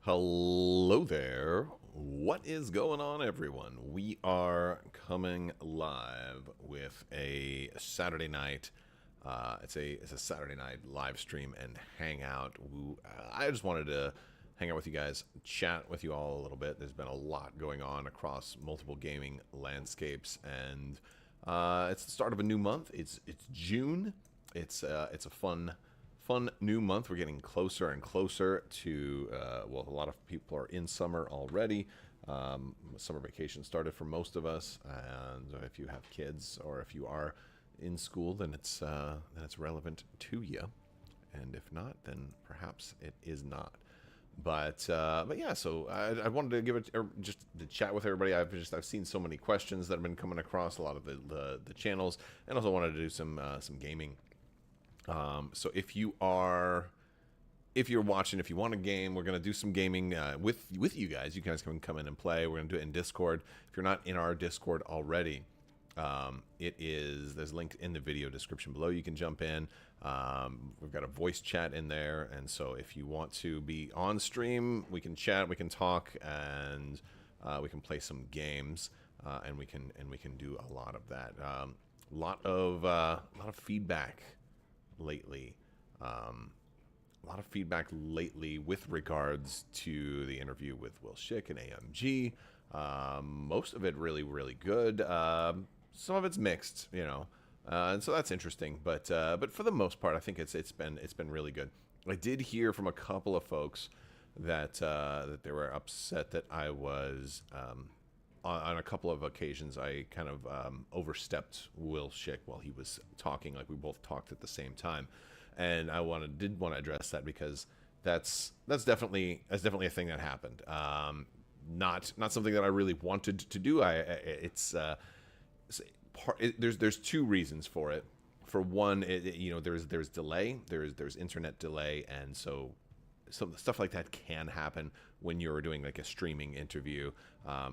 Hello there. What is going on, everyone? We are coming live with a Saturday night. It's a Saturday night live stream and hangout. I just wanted to hang out with you guys, chat with you all a little bit. There's been a lot going on across multiple gaming landscapes, and it's the start of a new month. It's June. It's a fun new month. We're getting closer and closer to, well, a lot of people are in summer already. Summer vacation started for most of us, and if you have kids or if you are in school, then it's relevant to you, and if not, then perhaps it is not. But yeah, so I wanted to give it just to chat with everybody. I've seen so many questions that have been coming across a lot of the channels, and also wanted to do some gaming. So if you're watching, if you want a game, we're going to do some gaming with you guys. You guys can come in and play. We're going to do it in Discord. If you're not in our Discord already, there's linked in the video description below. You can jump in. We've got a voice chat in there, and so if you want to be on stream, we can chat, we can talk, and we can play some games, and we can do a lot of that. A lot of feedback lately. A lot of feedback lately with regards to the interview with Will Schick and AMG. Most of it really, really good. Some of it's mixed, and so that's interesting. But for the most part, I think it's been really good. I did hear from a couple of folks that they were upset that I was on a couple of occasions. I kind of overstepped Will Schick while he was talking. Like, we both talked at the same time, and I did want to address that because that's definitely a thing that happened. Not something that I really wanted to do. There's two reasons for it. For one, there's delay. There's internet delay, and so some stuff like that can happen when you're doing like a streaming interview.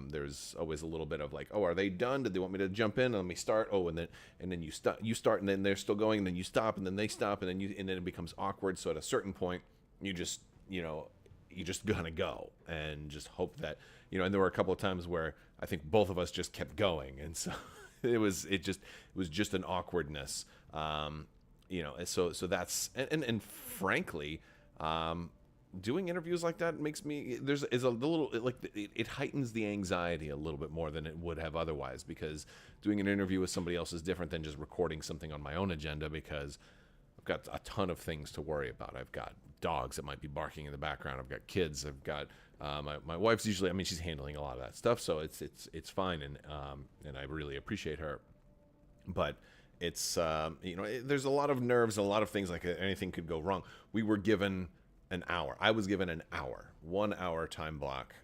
There's always a little bit of like, oh, are they done? Did they want me to jump in? Let me start. Oh, and then you start, and then they're still going, and then you stop, and then they stop, and then it becomes awkward. So at a certain point, you just gonna go and just hope that, and there were a couple of times where I think both of us just kept going, and so it was just an awkwardness. So that's and frankly, doing interviews like that makes me it heightens the anxiety a little bit more than it would have otherwise, because doing an interview with somebody else is different than just recording something on my own agenda, because I've got a ton of things to worry about. I've got dogs that might be barking in the background. I've got kids. I've got my wife's usually, she's handling a lot of that stuff, so it's fine, and I really appreciate her. But it's there's a lot of nerves, a lot of things, like anything could go wrong. We were given an hour. I was given an hour, 1 hour time block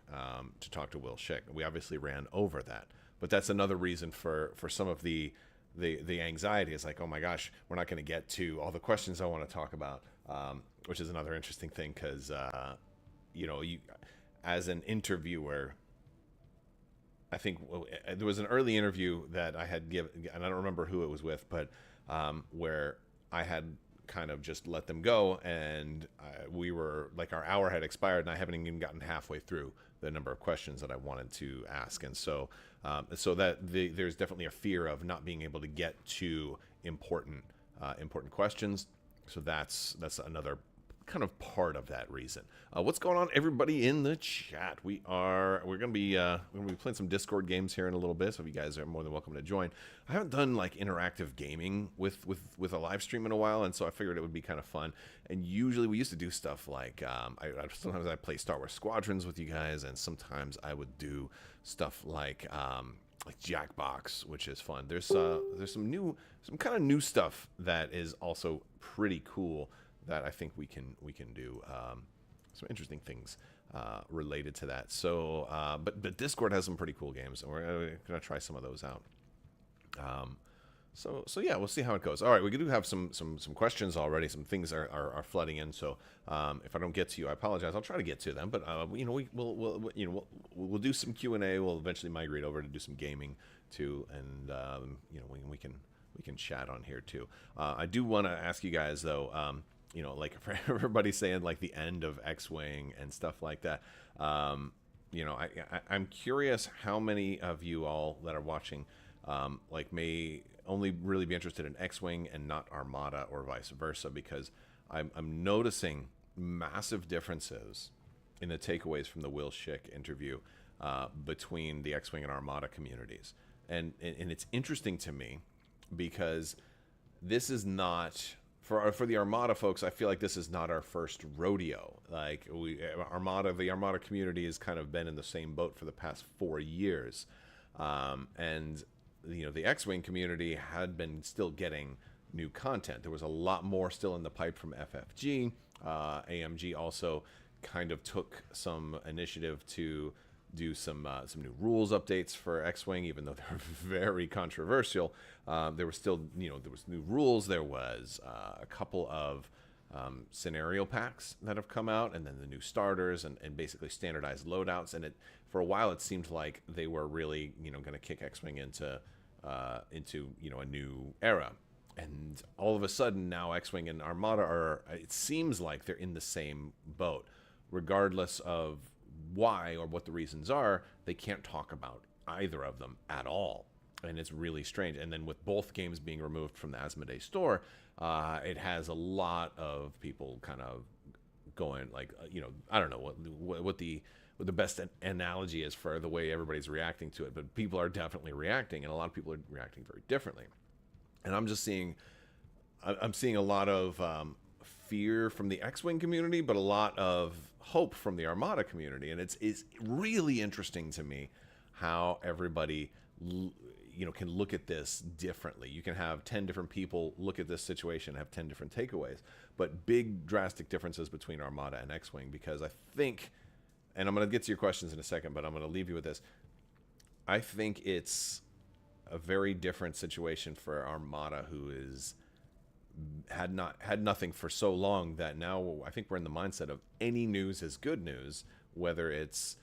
to talk to Will Schick. We obviously ran over that, but that's another reason for some of the anxiety. Is like, oh my gosh, we're not going to get to all the questions I want to talk about, which is another interesting thing, because you as an interviewer, I think there was an early interview that I had given, and I don't remember who it was with, but where I had kind of just let them go, and we were like, our hour had expired, and I haven't even gotten halfway through the number of questions that I wanted to ask. And so there's definitely a fear of not being able to get to important questions. So that's another kind of part of that reason. What's going on, everybody in the chat? We're gonna be playing some Discord games here in a little bit, so if you guys are more than welcome to join. I haven't done like interactive gaming with a live stream in a while, and so I figured it would be kind of fun. And usually we used to do stuff like sometimes I play Star Wars Squadrons with you guys, and sometimes I would do stuff like Jackbox, which is fun. There's some kind of new stuff that is also pretty cool that I think we can do some interesting things related to that. So, but Discord has some pretty cool games, and we're gonna try some of those out. So yeah, we'll see how it goes. All right, we do have some questions already. Some things are flooding in. So if I don't get to you, I apologize. I'll try to get to them. But we'll do some Q&A. We'll eventually migrate over to do some gaming too, and we can chat on here too. I do want to ask you guys though. like for everybody saying like the end of X-Wing and stuff like that. I'm curious how many of you all that are watching like may only really be interested in X-Wing and not Armada or vice versa, because I'm noticing massive differences in the takeaways from the Will Schick interview between the X-Wing and Armada communities. And it's interesting to me because this is not, for the Armada folks, I feel like this is not our first rodeo. Like the Armada community has kind of been in the same boat for the past 4 years. And the X-Wing community had been still getting new content. There was a lot more still in the pipe from FFG. AMG also kind of took some initiative to do some new rules updates for X-Wing, even though they're very controversial. There were still, there was new rules. There was a couple of scenario packs that have come out, and then the new starters and basically standardized loadouts. And for a while, it seemed like they were really, going to kick X-Wing into a new era. And all of a sudden now X-Wing and Armada it seems like they're in the same boat. Regardless of why or what the reasons are, they can't talk about either of them at all. And it's really strange. And then with both games being removed from the Asmodee store, it has a lot of people kind of going like, I don't know what the best analogy is for the way everybody's reacting to it, but people are definitely reacting, and a lot of people are reacting very differently. And I'm seeing a lot of fear from the X-Wing community, but a lot of hope from the Armada community. And it's really interesting to me how everybody can look at this differently. You can have 10 different people look at this situation and have 10 different takeaways, but big drastic differences between Armada and X-Wing, because I think, and I'm going to get to your questions in a second, but I'm going to leave you with this. I think it's a very different situation for Armada, who had nothing for so long that now I think we're in the mindset of any news is good news, whether it's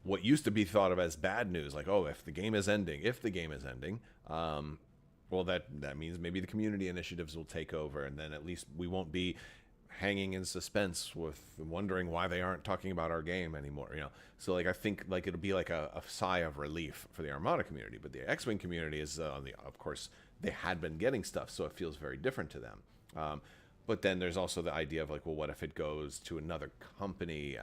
what used to be thought of as bad news, like, oh, if the game is ending, well, that means maybe the community initiatives will take over, and then at least we won't be hanging in suspense with wondering why they aren't talking about our game anymore. So like I think like it'll be like a sigh of relief for the Armada community, but the X-Wing community is of course they had been getting stuff, so it feels very different to them. But then there's also the idea of like, well, what if it goes to another company?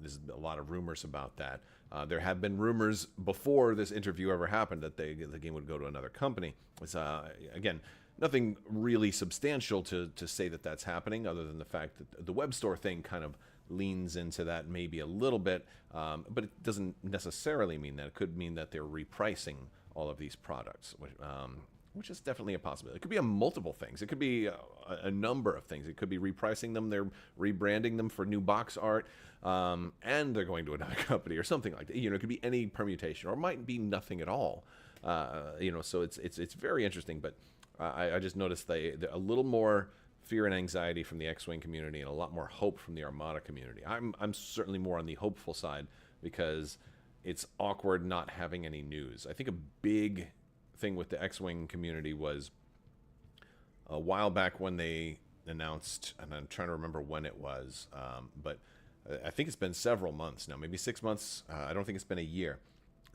There's a lot of rumors about that. There have been rumors before this interview ever happened that the game would go to another company. It's again, nothing really substantial to say that that's happening, other than the fact that the web store thing kind of leans into that maybe a little bit, but it doesn't necessarily mean that. It could mean that they're repricing all of these products, which is definitely a possibility. It could be multiple things. It could be a number of things. It could be repricing them, they're rebranding them for new box art, and they're going to another company or something like that. It could be any permutation, or it might be nothing at all. So it's very interesting, but I just noticed a little more fear and anxiety from the X-Wing community and a lot more hope from the Armada community. I'm certainly more on the hopeful side, because it's awkward not having any news. I think a big thing with the X-Wing community was a while back when they announced, and I'm trying to remember when it was, but I think it's been several months now, maybe 6 months. I don't think it's been a year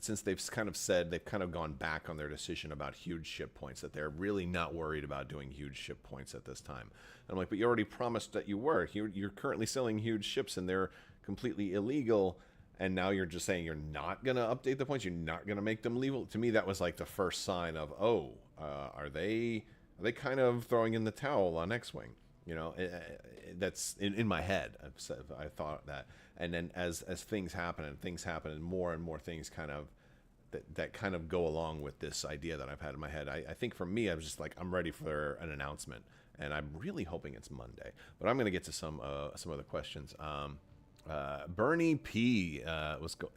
since they've kind of gone back on their decision about huge ship points, that they're really not worried about doing huge ship points at this time. And I'm like, but you already promised that you were. You're currently selling huge ships, and they're completely illegal. And now you're just saying you're not going to update the points. You're not going to make them legal. To me, that was like the first sign of, are they kind of throwing in the towel on X-Wing? That's in my head. I thought that. And then as things happen and more things kind of that kind of go along with this idea that I've had in my head. I think for me, I was just like, I'm ready for an announcement, and I'm really hoping it's Monday. But I'm going to get to some other questions. Bernie P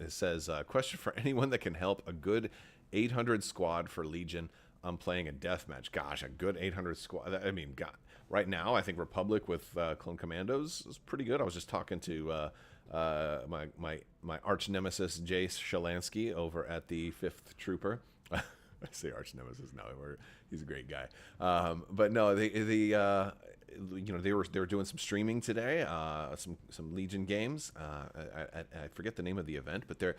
says, question for anyone that can help a good 800 squad for Legion. I'm playing a deathmatch. Gosh, a good 800 squad. I mean, God, right now, I think Republic with Clone Commandos is pretty good. I was just talking to my arch nemesis Jace Shalansky over at the 5th Trooper. I say arch nemesis now. He's a great guy. But no, you know, they were doing some streaming today, some Legion games. I forget the name of the event, but they're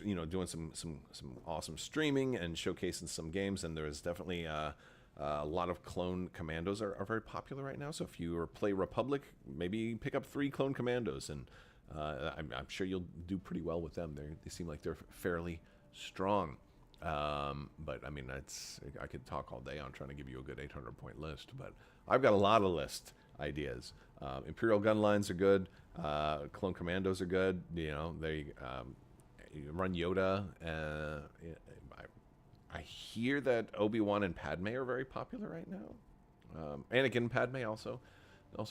you know, doing some awesome streaming and showcasing some games. And there's definitely a lot of clone commandos are very popular right now. So if you play Republic, maybe pick up 3 clone commandos, and I'm sure you'll do pretty well with them. They seem like they're fairly strong. But I mean, I could talk all day on trying to give you a good 800-point list, but I've got a lot of list ideas. Imperial gun lines are good. Clone commandos are good. You know, they run Yoda. I hear that Obi-Wan and Padme are very popular right now. Anakin and Padme also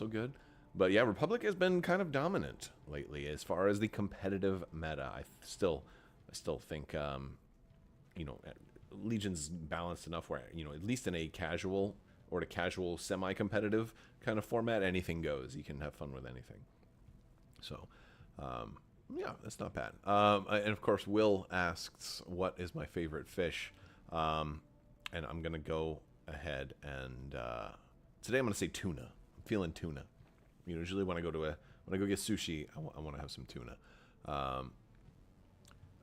good. But yeah, Republic has been kind of dominant lately as far as the competitive meta. I still think you know, Legion's balanced enough where, you know, at least in a casual or semi-competitive kind of format, anything goes. You can have fun with anything. So, yeah, that's not bad. And of course, Will asks, what is my favorite fish? And I'm going to go ahead and today I'm going to say tuna. I'm feeling tuna. Usually when I go get sushi, I want to have some tuna.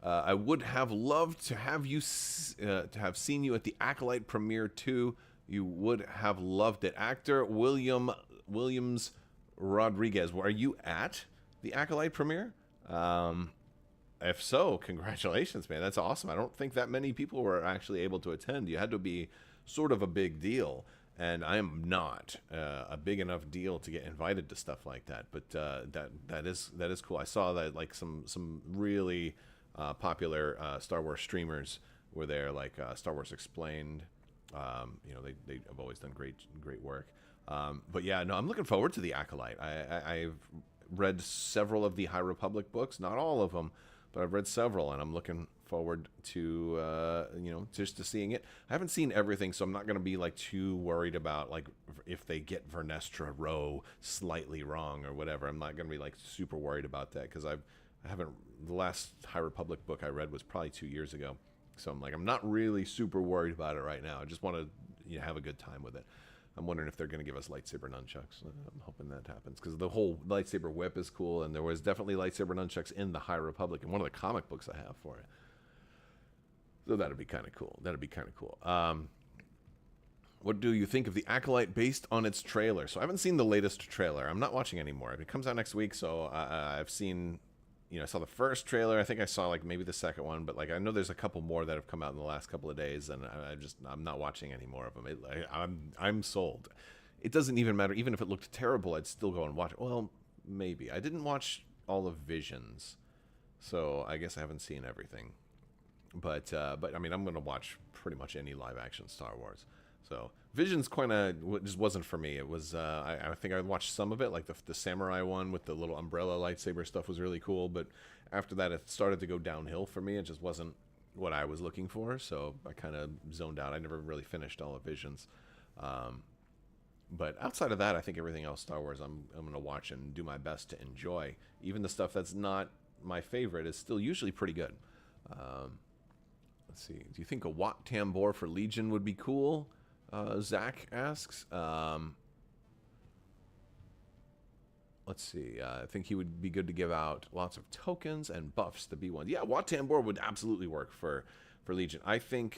I would have loved to have you to have seen you at the Acolyte premiere too. You would have loved it. Actor Williams Rodriguez, are you at the Acolyte premiere? If so, congratulations, man. That's awesome. I don't think that many people were actually able to attend. You had to be sort of a big deal, and I am not a big enough deal to get invited to stuff like that. But that is cool. I saw that like some really popular Star Wars streamers were there, like Star Wars Explained. You know, they have always done great work. But yeah, no, I'm looking forward to the Acolyte. I've read several of the High Republic books, not all of them, but I've read several, and I'm looking forward to you know, just to seeing it. I haven't seen everything, so I'm not going to be like too worried about like if they get Vernestra Rowe slightly wrong or whatever. I'm not going to be like super worried about that because I haven't. The last High Republic book I read was probably 2 years ago, so I'm not really super worried about it right now. I just want to, you know, have a good time with it. I'm wondering if they're going to give us lightsaber nunchucks. I'm hoping that happens because the whole lightsaber whip is cool, and there was definitely lightsaber nunchucks in the High Republic in one of the comic books I have for it. So that'd be kind of cool. What do you think of the Acolyte based on its trailer? So I haven't seen the latest trailer. I'm not watching anymore. It comes out next week, so I've seen. You know, I saw the first trailer. I think I saw like maybe the second one, but like I know there's a couple more that have come out in the last couple of days, and I'm not watching any more of them. I'm sold. It doesn't even matter. Even if it looked terrible, I'd still go and watch it. Well, maybe I didn't watch all of Visions, so I guess I haven't seen everything. But I mean, I'm gonna watch pretty much any live action Star Wars. So Visions kind of just wasn't for me. It was I think I watched some of it, like the samurai one with the little umbrella lightsaber stuff was really cool. But after that, it started to go downhill for me. It just wasn't what I was looking for. So I kind of zoned out. I never really finished all of Visions. But outside of that, I think everything else Star Wars I'm going to watch and do my best to enjoy. Even the stuff that's not my favorite is still usually pretty good. Let's see. Do you think a Wat Tambor for Legion would be cool? Zach asks. Let's see. I think he would be good to give out lots of tokens and buffs to be one. Yeah, Wat Tambor would absolutely work for Legion. I think,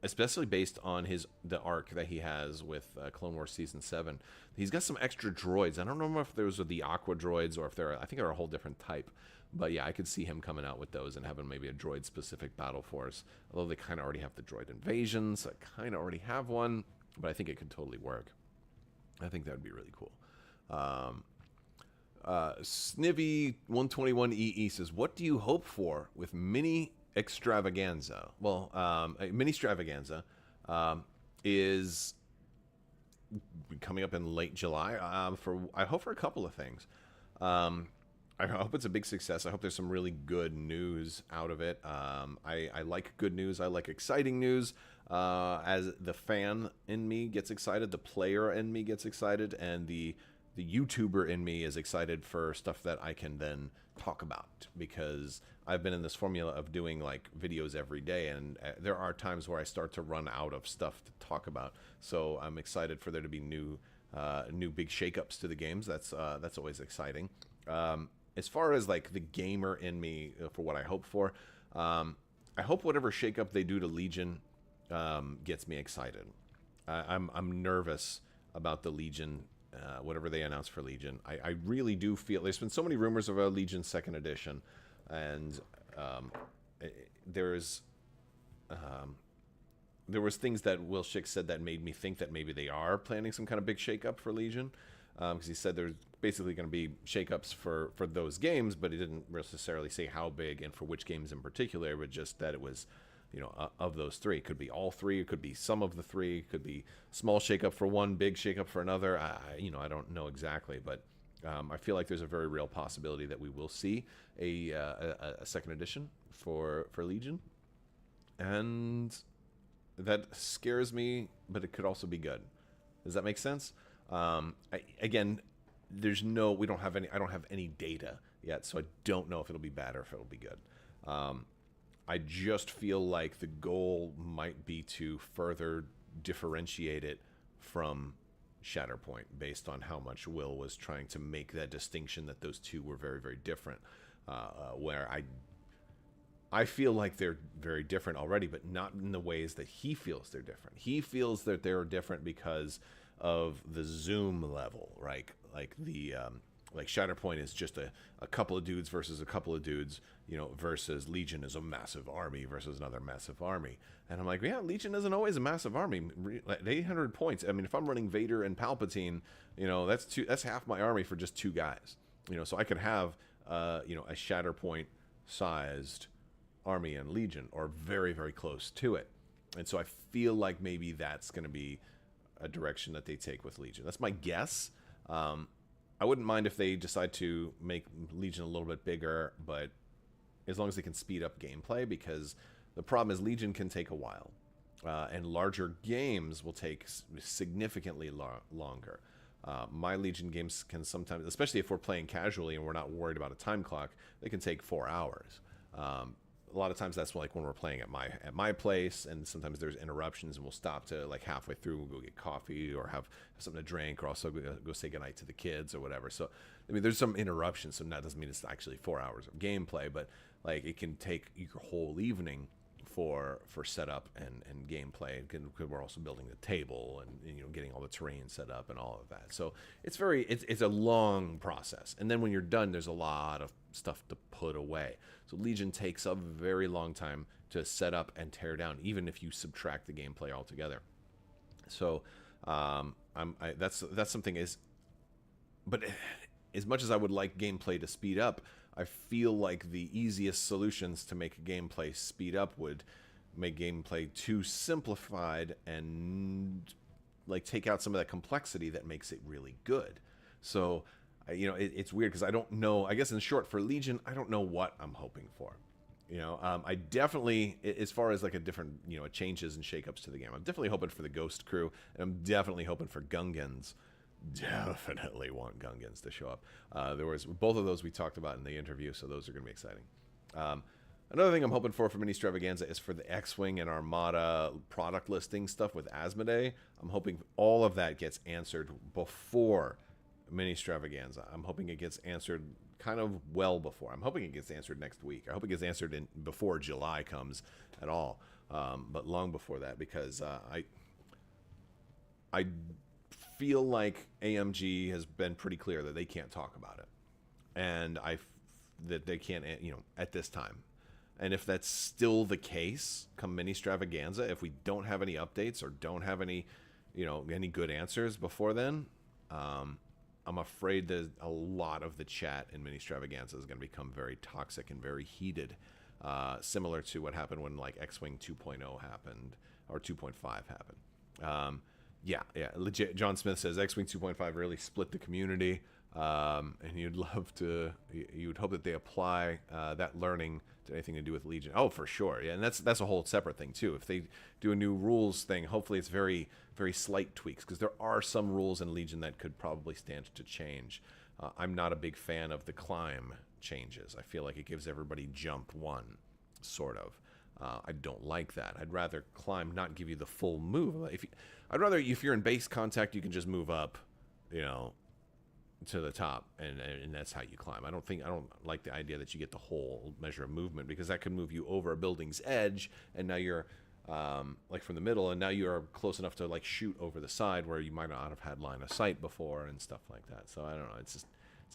especially based on the arc that he has with Clone Wars Season 7, he's got some extra droids. I don't remember if those are the Aqua droids or if they're. I think they're a whole different type. But yeah, I could see him coming out with those and having maybe a droid-specific battle force. Although they kind of already have the droid invasions. I kind of already have one, but I think it could totally work. I think that would be really cool. Snivy121EE says, what do you hope for with Mini Extravaganza? Well, Mini Extravaganza is coming up in late July. I hope for a couple of things. I hope it's a big success. I hope there's some really good news out of it. I like good news. I like exciting news. As the fan in me gets excited, the player in me gets excited, and the the YouTuber in me is excited for stuff that I can then talk about, because I've been in this formula of doing like videos every day, and there are times where I start to run out of stuff to talk about. So I'm excited for there to be new big shakeups to the games. That's always exciting. As far as like the gamer in me, for what I hope for, I hope whatever shakeup they do to Legion gets me excited. I'm nervous about the Legion, whatever they announce for Legion. I really do feel there's been so many rumors about Legion 2nd Edition, and there was things that Will Schick said that made me think that maybe they are planning some kind of big shakeup for Legion, because he said there's basically going to be shakeups for those games, but he didn't necessarily say how big and for which games in particular, but just that it was, of those three. It could be all three, it could be some of the three, it could be small shakeup for one, big shakeup for another. I don't know exactly, but I feel like there's a very real possibility that we will see a 2nd edition for Legion, and that scares me, but it could also be good. Does that make sense? Again, we don't have any. I don't have any data yet, so I don't know if it'll be bad or if it'll be good. I just feel like the goal might be to further differentiate it from Shatterpoint, based on how much Will was trying to make that distinction that those two were very, very different. Where I feel like they're very different already, but not in the ways that he feels they're different. He feels that they're different because of the zoom level, right? Like Shatterpoint is just a couple of dudes versus a couple of dudes, versus Legion is a massive army versus another massive army. And I'm like, yeah, Legion isn't always a massive army. At 800 points, I mean, if I'm running Vader and Palpatine, that's half my army for just two guys. So I could have a Shatterpoint sized army in Legion, or very, very close to it. And so I feel like maybe that's going to be a direction that they take with Legion. That's my guess. I wouldn't mind if they decide to make Legion a little bit bigger, but as long as they can speed up gameplay, because the problem is Legion can take a while, and larger games will take significantly longer. My Legion games can sometimes, especially if we're playing casually and we're not worried about a time clock, they can take 4 hours. A lot of times that's like when we're playing at my place, and sometimes there's interruptions, and we'll stop to like halfway through, we'll go get coffee or have something to drink, or also go say goodnight to the kids or whatever. So I mean, there's some interruptions, so that doesn't mean it's actually 4 hours of gameplay, but like it can take your whole evening for setup and gameplay, because we're also building the table and getting all the terrain set up and all of that. So it's a long process, and then when you're done, there's a lot of stuff to put away. So Legion takes a very long time to set up and tear down, even if you subtract the gameplay altogether. So that's something but as much as I would like gameplay to speed up, I feel like the easiest solutions to make gameplay speed up would make gameplay too simplified and like take out some of that complexity that makes it really good. So it's weird, because I don't know. I guess in short, for Legion, I don't know what I'm hoping for. I definitely, as far as like a different, changes and shakeups to the game, I'm definitely hoping for the Ghost crew, and I'm definitely hoping for Gungans. Definitely want Gungans to show up. There was both of those we talked about in the interview, so those are going to be exciting. Another thing I'm hoping for Mini Extravaganza is for the X-Wing and Armada product listing stuff with Asmodee. I'm hoping all of that gets answered before Mini Extravaganza. I'm hoping it gets answered kind of well before. I'm hoping it gets answered next week. I hope it gets answered before July comes at all, but long before that, because I feel like AMG has been pretty clear that they can't talk about it, and that they can't, at this time. And if that's still the case come Mini Extravaganza, if we don't have any updates or don't have any, any good answers before then, I'm afraid that a lot of the chat in Mini Extravaganza is going to become very toxic and very heated, similar to what happened when like X-Wing 2.0 happened, or 2.5 happened. Yeah, legit. John Smith says X-Wing 2.5 really split the community. and you'd hope that they apply that learning to anything to do with Legion. Oh, for sure, yeah, and that's a whole separate thing too. If they do a new rules thing, hopefully it's very very slight tweaks, because there are some rules in Legion that could probably stand to change. I'm not a big fan of the climb changes. I feel like it gives everybody jump one, sort of. I don't like that. I'd rather climb not give you the full move. I'd rather, if you're in base contact, you can just move up, you know, to the top, and that's how you climb. I don't like the idea that you get the whole measure of movement, because that could move you over a building's edge, and now you're like from the middle, and now you're close enough to like shoot over the side where you might not have had line of sight before and stuff like that. So I don't know. It's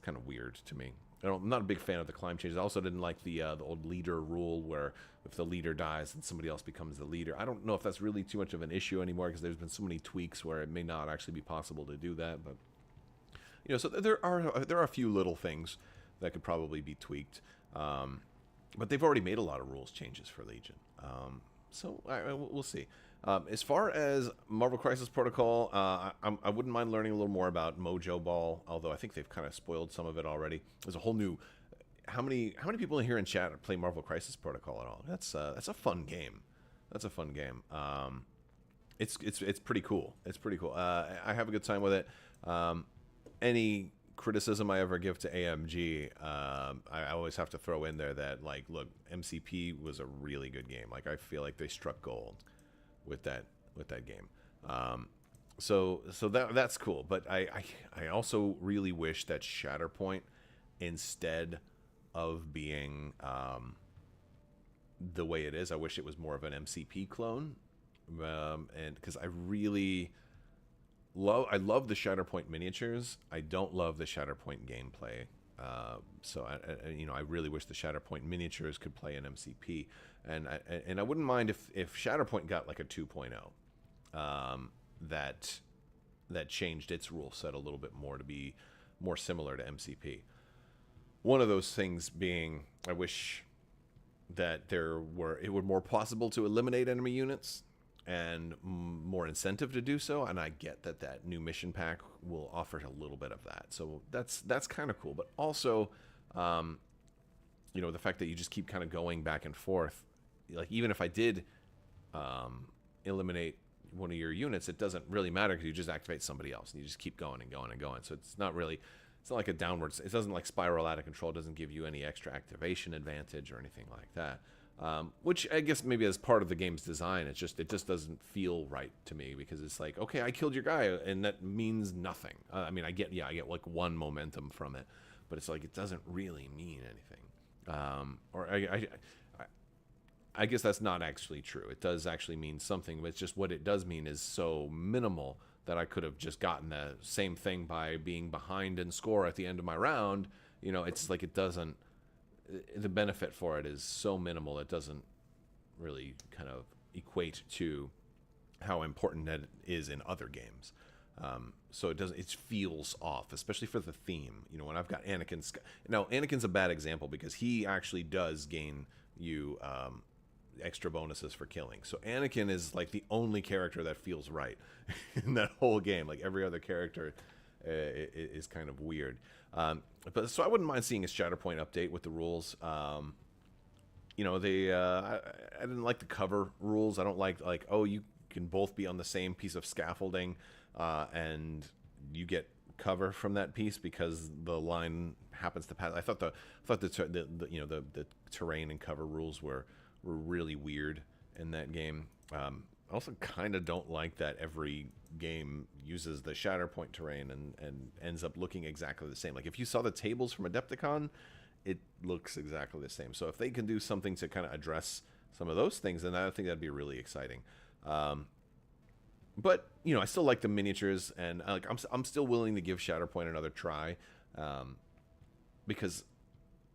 kind of weird to me. I'm not a big fan of the climb changes. I also didn't like the old leader rule, where if the leader dies, then somebody else becomes the leader. I don't know if that's really too much of an issue anymore, because there's been so many tweaks where it may not actually be possible to do that. But you know, so there are a few little things that could probably be tweaked. But they've already made a lot of rules changes for Legion. So we'll see. As far as Marvel Crisis Protocol, I wouldn't mind learning a little more about Mojo Ball, although I think they've kind of spoiled some of it already. There's a whole new... How many people in here in chat play Marvel Crisis Protocol at all? That's a fun game. That's a fun game. It's pretty cool. It's pretty cool. I have a good time with it. Any criticism I ever give to AMG, I always have to throw in there that, like, look, MCP was a really good game. Like, I feel like they struck gold with that game. So that's cool. But I also really wish that Shatterpoint, instead of being the way it is, I wish it was more of an MCP clone. And because I love the Shatterpoint miniatures. I don't love the Shatterpoint gameplay. So I really wish the Shatterpoint miniatures could play an MCP, and I wouldn't mind if Shatterpoint got like a 2.0, that changed its rule set a little bit more to be more similar to MCP. One of those things being, I wish that it were more possible to eliminate enemy units, and more incentive to do so. And I get that new mission pack will offer a little bit of that. So that's kind of cool. But also, the fact that you just keep kind of going back and forth, like even if I did eliminate one of your units, it doesn't really matter, because you just activate somebody else and you just keep going and going and going. So it's not like a downwards. It doesn't like spiral out of control. It doesn't give you any extra activation advantage or anything like that. Which I guess maybe as part of the game's design, it just doesn't feel right to me, because it's like, okay, I killed your guy, and that means nothing. I mean, I get like one momentum from it, but it's like it doesn't really mean anything. Or I guess that's not actually true. It does actually mean something, but it's just what it does mean is so minimal that I could have just gotten the same thing by being behind in score at the end of my round. You know, it's like it doesn't. The benefit for it is so minimal, it doesn't really kind of equate to how important that is in other games. So it feels off, especially for the theme. You know, when I've got Anakin. Now, Anakin's a bad example, because he actually does gain you extra bonuses for killing. So Anakin is like the only character that feels right in that whole game. Like every other character is kind of weird. But so I wouldn't mind seeing a Shatterpoint update with the rules. I didn't like the cover rules. I don't like you can both be on the same piece of scaffolding, and you get cover from that piece because the line happens to pass. I thought the terrain and cover rules were really weird in that game. I also kind of don't like that every game uses the Shatterpoint terrain and ends up looking exactly the same. Like if you saw the tables from Adepticon, it looks exactly the same. So if they can do something to kind of address some of those things, then I think that'd be really exciting. But I still like the miniatures, and I'm still willing to give Shatterpoint another try, because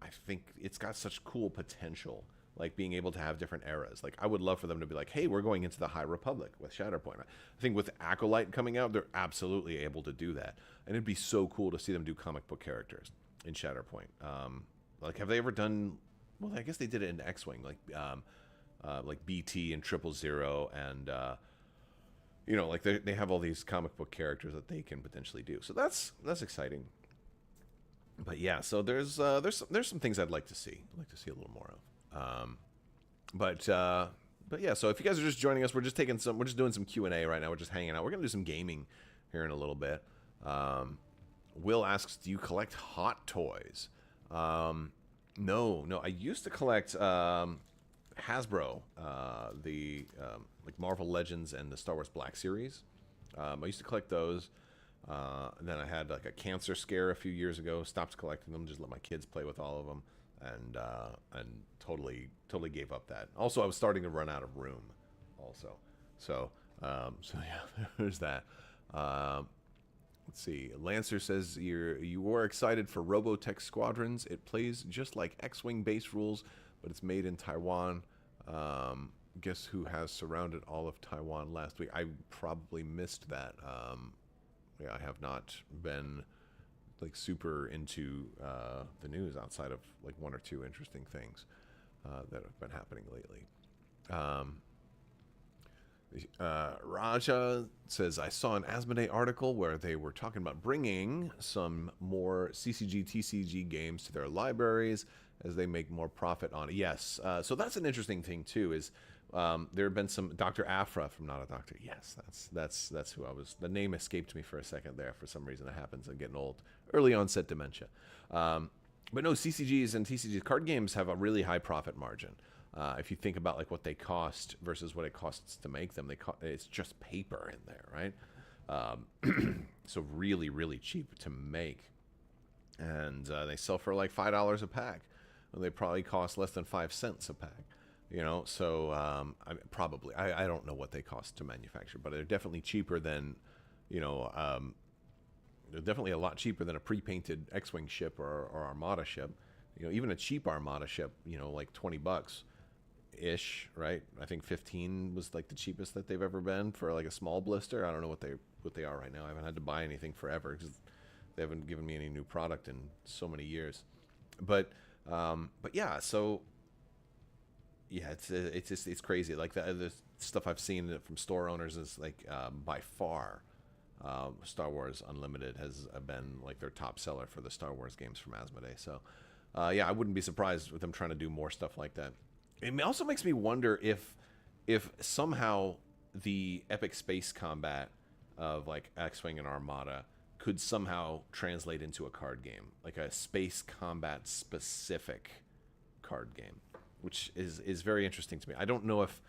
I think it's got such cool potential. Like being able to have different eras. Like I would love for them to be like, hey, we're going into the High Republic with Shatterpoint. I think with Acolyte coming out, they're absolutely able to do that. And it'd be so cool to see them do comic book characters in Shatterpoint. Like have they ever done, well, I guess they did it in X-Wing, like BT and 000, and like they have all these comic book characters that they can potentially do. So that's exciting. But yeah, so there's some things I'd like to see. I'd like to see a little more of. But yeah, so if you guys are just joining us, we're just doing some Q&A right now. We're just hanging out. We're gonna do some gaming here in a little bit. Will asks, do you collect hot toys? No. I used to collect Hasbro, the like Marvel Legends and the Star Wars Black Series. I used to collect those. And then I had like a cancer scare a few years ago. Stopped collecting them. Just let my kids play with all of them, and totally gave up that. Also, I was starting to run out of room. Also, so yeah, there's that. Let's see. Lancer says you were excited for Robotech Squadrons. It plays just like X-Wing base rules, but it's made in Taiwan. Guess who has surrounded all of Taiwan last week? I probably missed that. Yeah, I have not been like super into the news outside of like one or two interesting things that have been happening lately. Raja says, I saw an Asmodee article where they were talking about bringing some more CCG, TCG games to their libraries as they make more profit on it. Yes, so that's an interesting thing too, is there have been some Dr. Afra from Not a Doctor. Yes, that's who I was. The name escaped me for a second there. For some reason, it happens. I'm getting old. Early onset dementia. But no, CCGs and TCGs card games have a really high profit margin. If you think about like what they cost versus what it costs to make them, it's just paper in there, right? So really cheap to make, and they sell for like $5 a pack. And they probably cost less than 5 cents a pack. You know, so I don't know what they cost to manufacture, but they're definitely cheaper than, you know, they're definitely a lot cheaper than a pre-painted X-Wing ship or Armada ship. You know, even a cheap Armada ship, you know, like $20 ish, right? I think 15 was like the cheapest that they've ever been for like a small blister. I don't know what they are right now. I haven't had to buy anything forever because they haven't given me any new product in so many years. But yeah, so. Yeah, it's crazy. Like the stuff I've seen from store owners is like by far, Star Wars Unlimited has been like their top seller for the Star Wars games from Asmodee. So yeah, I wouldn't be surprised with them trying to do more stuff like that. It also makes me wonder if somehow the epic space combat of like X-Wing and Armada could somehow translate into a card game, like a space combat specific card game, which is very interesting to me. I don't know if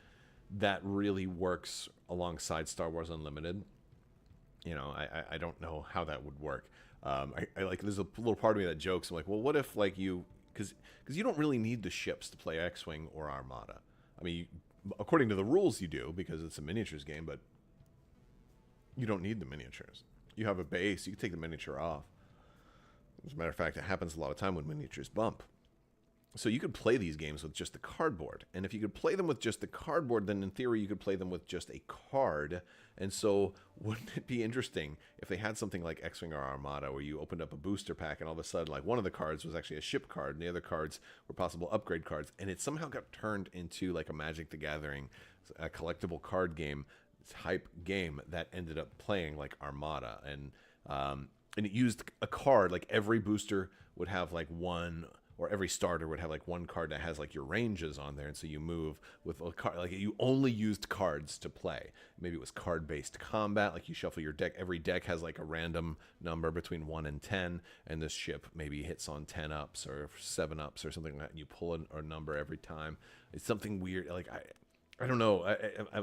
that really works alongside Star Wars Unlimited. You know, I don't know how that would work. I like, there's a little part of me that jokes. I'm like, well, what if like because you don't really need the ships to play X-Wing or Armada. I mean, according to the rules, you do because it's a miniatures game, but you don't need the miniatures. You have a base. You can take the miniature off. As a matter of fact, it happens a lot of time when miniatures bump. So you could play these games with just the cardboard. And if you could play them with just the cardboard, then in theory you could play them with just a card. And so wouldn't it be interesting if they had something like X-Wing or Armada where you opened up a booster pack and all of a sudden like one of the cards was actually a ship card and the other cards were possible upgrade cards, and it somehow got turned into like a Magic the Gathering, a collectible card game type game that ended up playing like Armada. And it used a card, like every booster would have like one, or every starter would have like one card that has like your ranges on there, and so you move with a card. Like you only used cards to play. Maybe it was card-based combat, like you shuffle your deck. Every deck has like a random number between 1 and 10, and this ship maybe hits on 10 ups or 7 ups or something like that, and you pull a number every time. It's something weird. Like I don't know.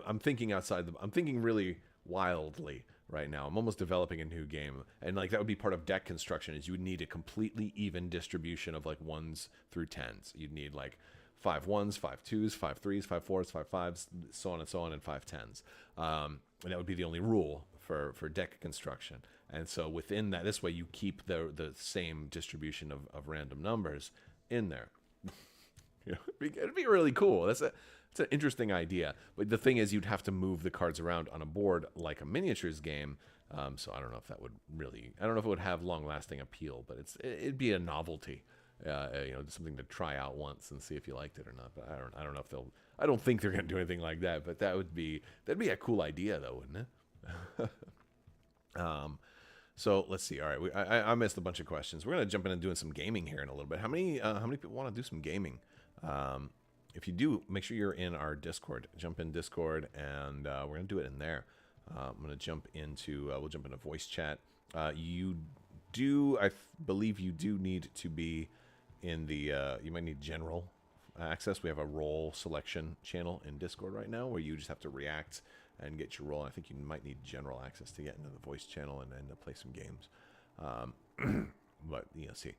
I'm thinking outside I'm thinking really wildly right now. I'm almost developing a new game, and like that would be part of deck construction. Is you would need a completely even distribution of like 1s through 10s. You'd need like 5 1s, 5 2s, 5 3s, 5 4s, 5 5s, so on and so on, and 5 10s. And that would be the only rule for deck construction. And so within that, this way you keep the same distribution of random numbers in there. You know, it'd be really cool. It's an interesting idea. But the thing is, you'd have to move the cards around on a board like a miniatures game. So I don't know if that would really, I don't know if it would have long-lasting appeal, but it'd be a novelty. You know, something to try out once and see if you liked it or not. But I don't know if I don't think they're going to do anything like that. But that'd be a cool idea, though, wouldn't it? So let's see. All right, I missed a bunch of questions. We're gonna jump in and doing some gaming here in a little bit. How many people want to do some gaming? If you do, make sure you're in our Discord. Jump in Discord, and we're gonna do it in there. I'm gonna jump into we'll jump into voice chat. You do, believe you do need to be in the. You might need general access. We have a role selection channel in Discord right now where you just have to react and get your role. I think you might need general access to get into the voice channel and to play some games. But see.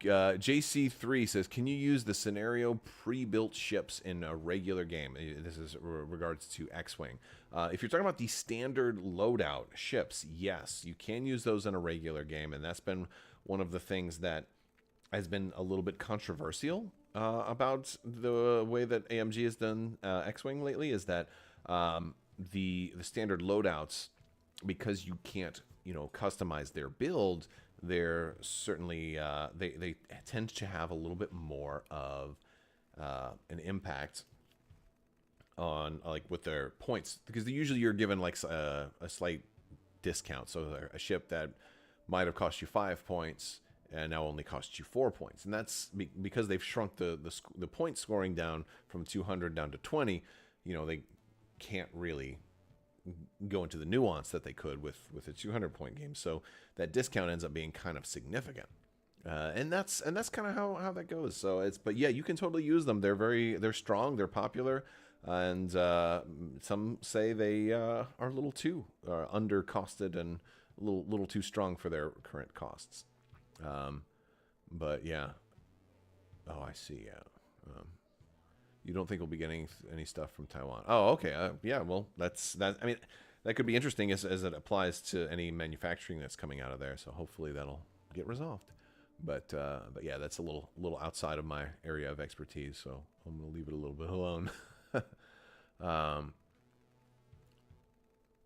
JC3 says, can you use the scenario pre-built ships in a regular game? This is regards to X-Wing. If you're talking about the standard loadout ships, yes, you can use those in a regular game, and that's been one of the things that has been a little bit controversial about the way that AMG has done X-Wing lately, is that the standard loadouts, because you can't customize their build, they're certainly they tend to have a little bit more of an impact on with their points, because usually you're given like a slight discount. So a ship that might have cost you 5 points and now only costs you 4 points, and that's because they've shrunk the point scoring down from 200 down to 20. They can't really go into the nuance that they could with a 200-point game, so that discount ends up being kind of significant, and that's kind of how that goes. So but yeah, you can totally use them. They're strong, they're popular, and some say they are a little too under costed and a little too strong for their current costs. But yeah. Oh, I see. Yeah. You don't think we'll be getting any stuff from Taiwan? Oh, okay. Yeah. Well, that's that. I mean, that could be interesting as it applies to any manufacturing that's coming out of there. So hopefully that'll get resolved. But yeah, that's a little outside of my area of expertise. So I'm gonna leave it a little bit alone.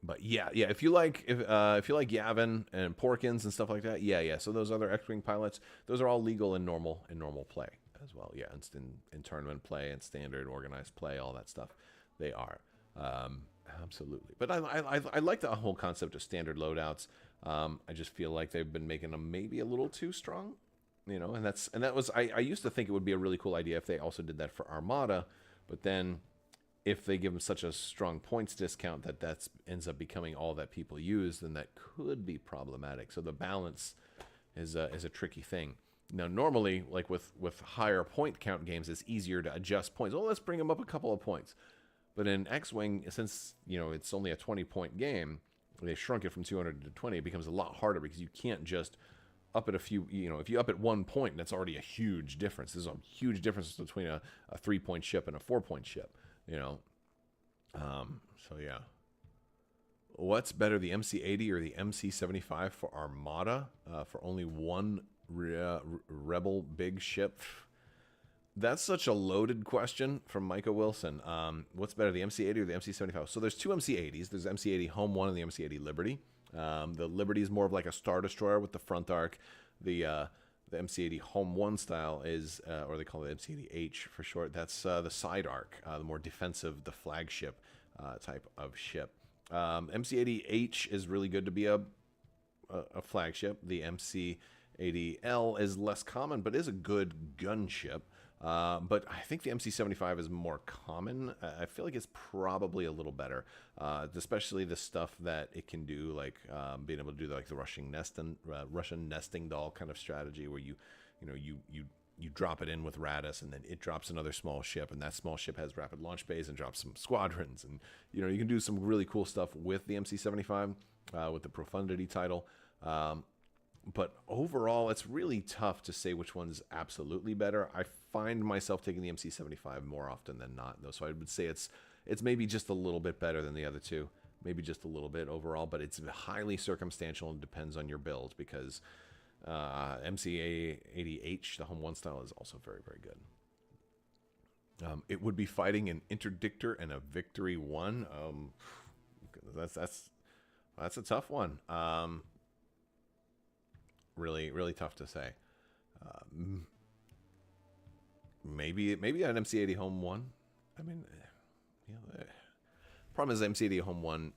But yeah. If you like Yavin and Porkins and stuff like that, yeah. So those other X-Wing pilots, those are all legal in normal play as well. Yeah, in tournament play and standard organized play, all that stuff, they are absolutely. But I like the whole concept of standard loadouts. I just feel like they've been making them maybe a little too strong, and that was I used to think it would be a really cool idea if they also did that for Armada, but then if they give them such a strong points discount that ends up becoming all that people use, then that could be problematic. So the balance is a tricky thing. Now, normally, like with higher point count games, it's easier to adjust points. Well, let's bring them up a couple of points. But in X-Wing, since it's only a 20-point game, they shrunk it from 200 to 20. It becomes a lot harder because you can't just up it a few. If you up it 1 point, that's already a huge difference. There's a huge difference between a 3-point ship and a 4-point ship. So yeah. What's better, the MC-80 or the MC-75 for Armada? For only one Rebel big ship? That's such a loaded question from Micah Wilson. What's better, the MC-80 or the MC-75? So there's two MC-80s. There's the MC-80 Home 1 and the MC-80 Liberty. The Liberty is more of like a Star Destroyer with the front arc. The MC-80 Home 1 style is, or they call it MC-80H for short, that's the side arc, the more defensive, the flagship type of ship. MC-80H is really good to be a flagship. The MC-80L is less common, but is a good gunship. But I think the MC-75 is more common. I feel like it's probably a little better, especially the stuff that it can do, like being able to do like the Russian nesting doll kind of strategy, where you drop it in with Radis, and then it drops another small ship, and that small ship has rapid launch bays and drops some squadrons, and you can do some really cool stuff with the MC-75 with the Profundity title. But overall, it's really tough to say which one's absolutely better. I find myself taking the MC-75 more often than not, though. So I would say it's maybe just a little bit better than the other two. Maybe just a little bit overall, but it's highly circumstantial and depends on your build, because MC-80H, the Home 1 style, is also very, very good. It would be fighting an Interdictor and a Victory 1. That's a tough one. Really, really tough to say. Maybe an MC-80 Home 1. I mean, problem is MC-80 Home 1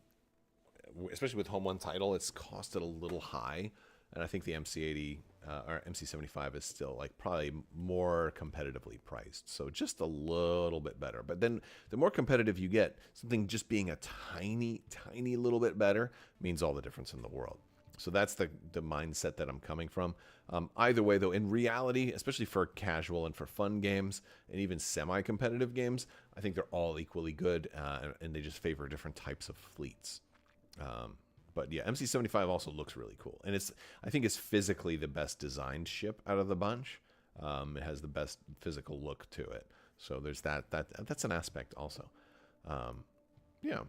especially with Home One title, it's costed a little high, and I think the MC80 or MC75 is still like probably more competitively priced, so just a little bit better. But then the more competitive you get, something just being a tiny little bit better means all the difference in the world. So that's the mindset that I'm coming from. Either way, though, in reality, especially for casual and for fun games and even semi-competitive games, I think they're all equally good, and they just favor different types of fleets. But yeah, MC75 also looks really cool, and I think it's physically the best designed ship out of the bunch. It has the best physical look to it, so there's that's an aspect also. Yeah.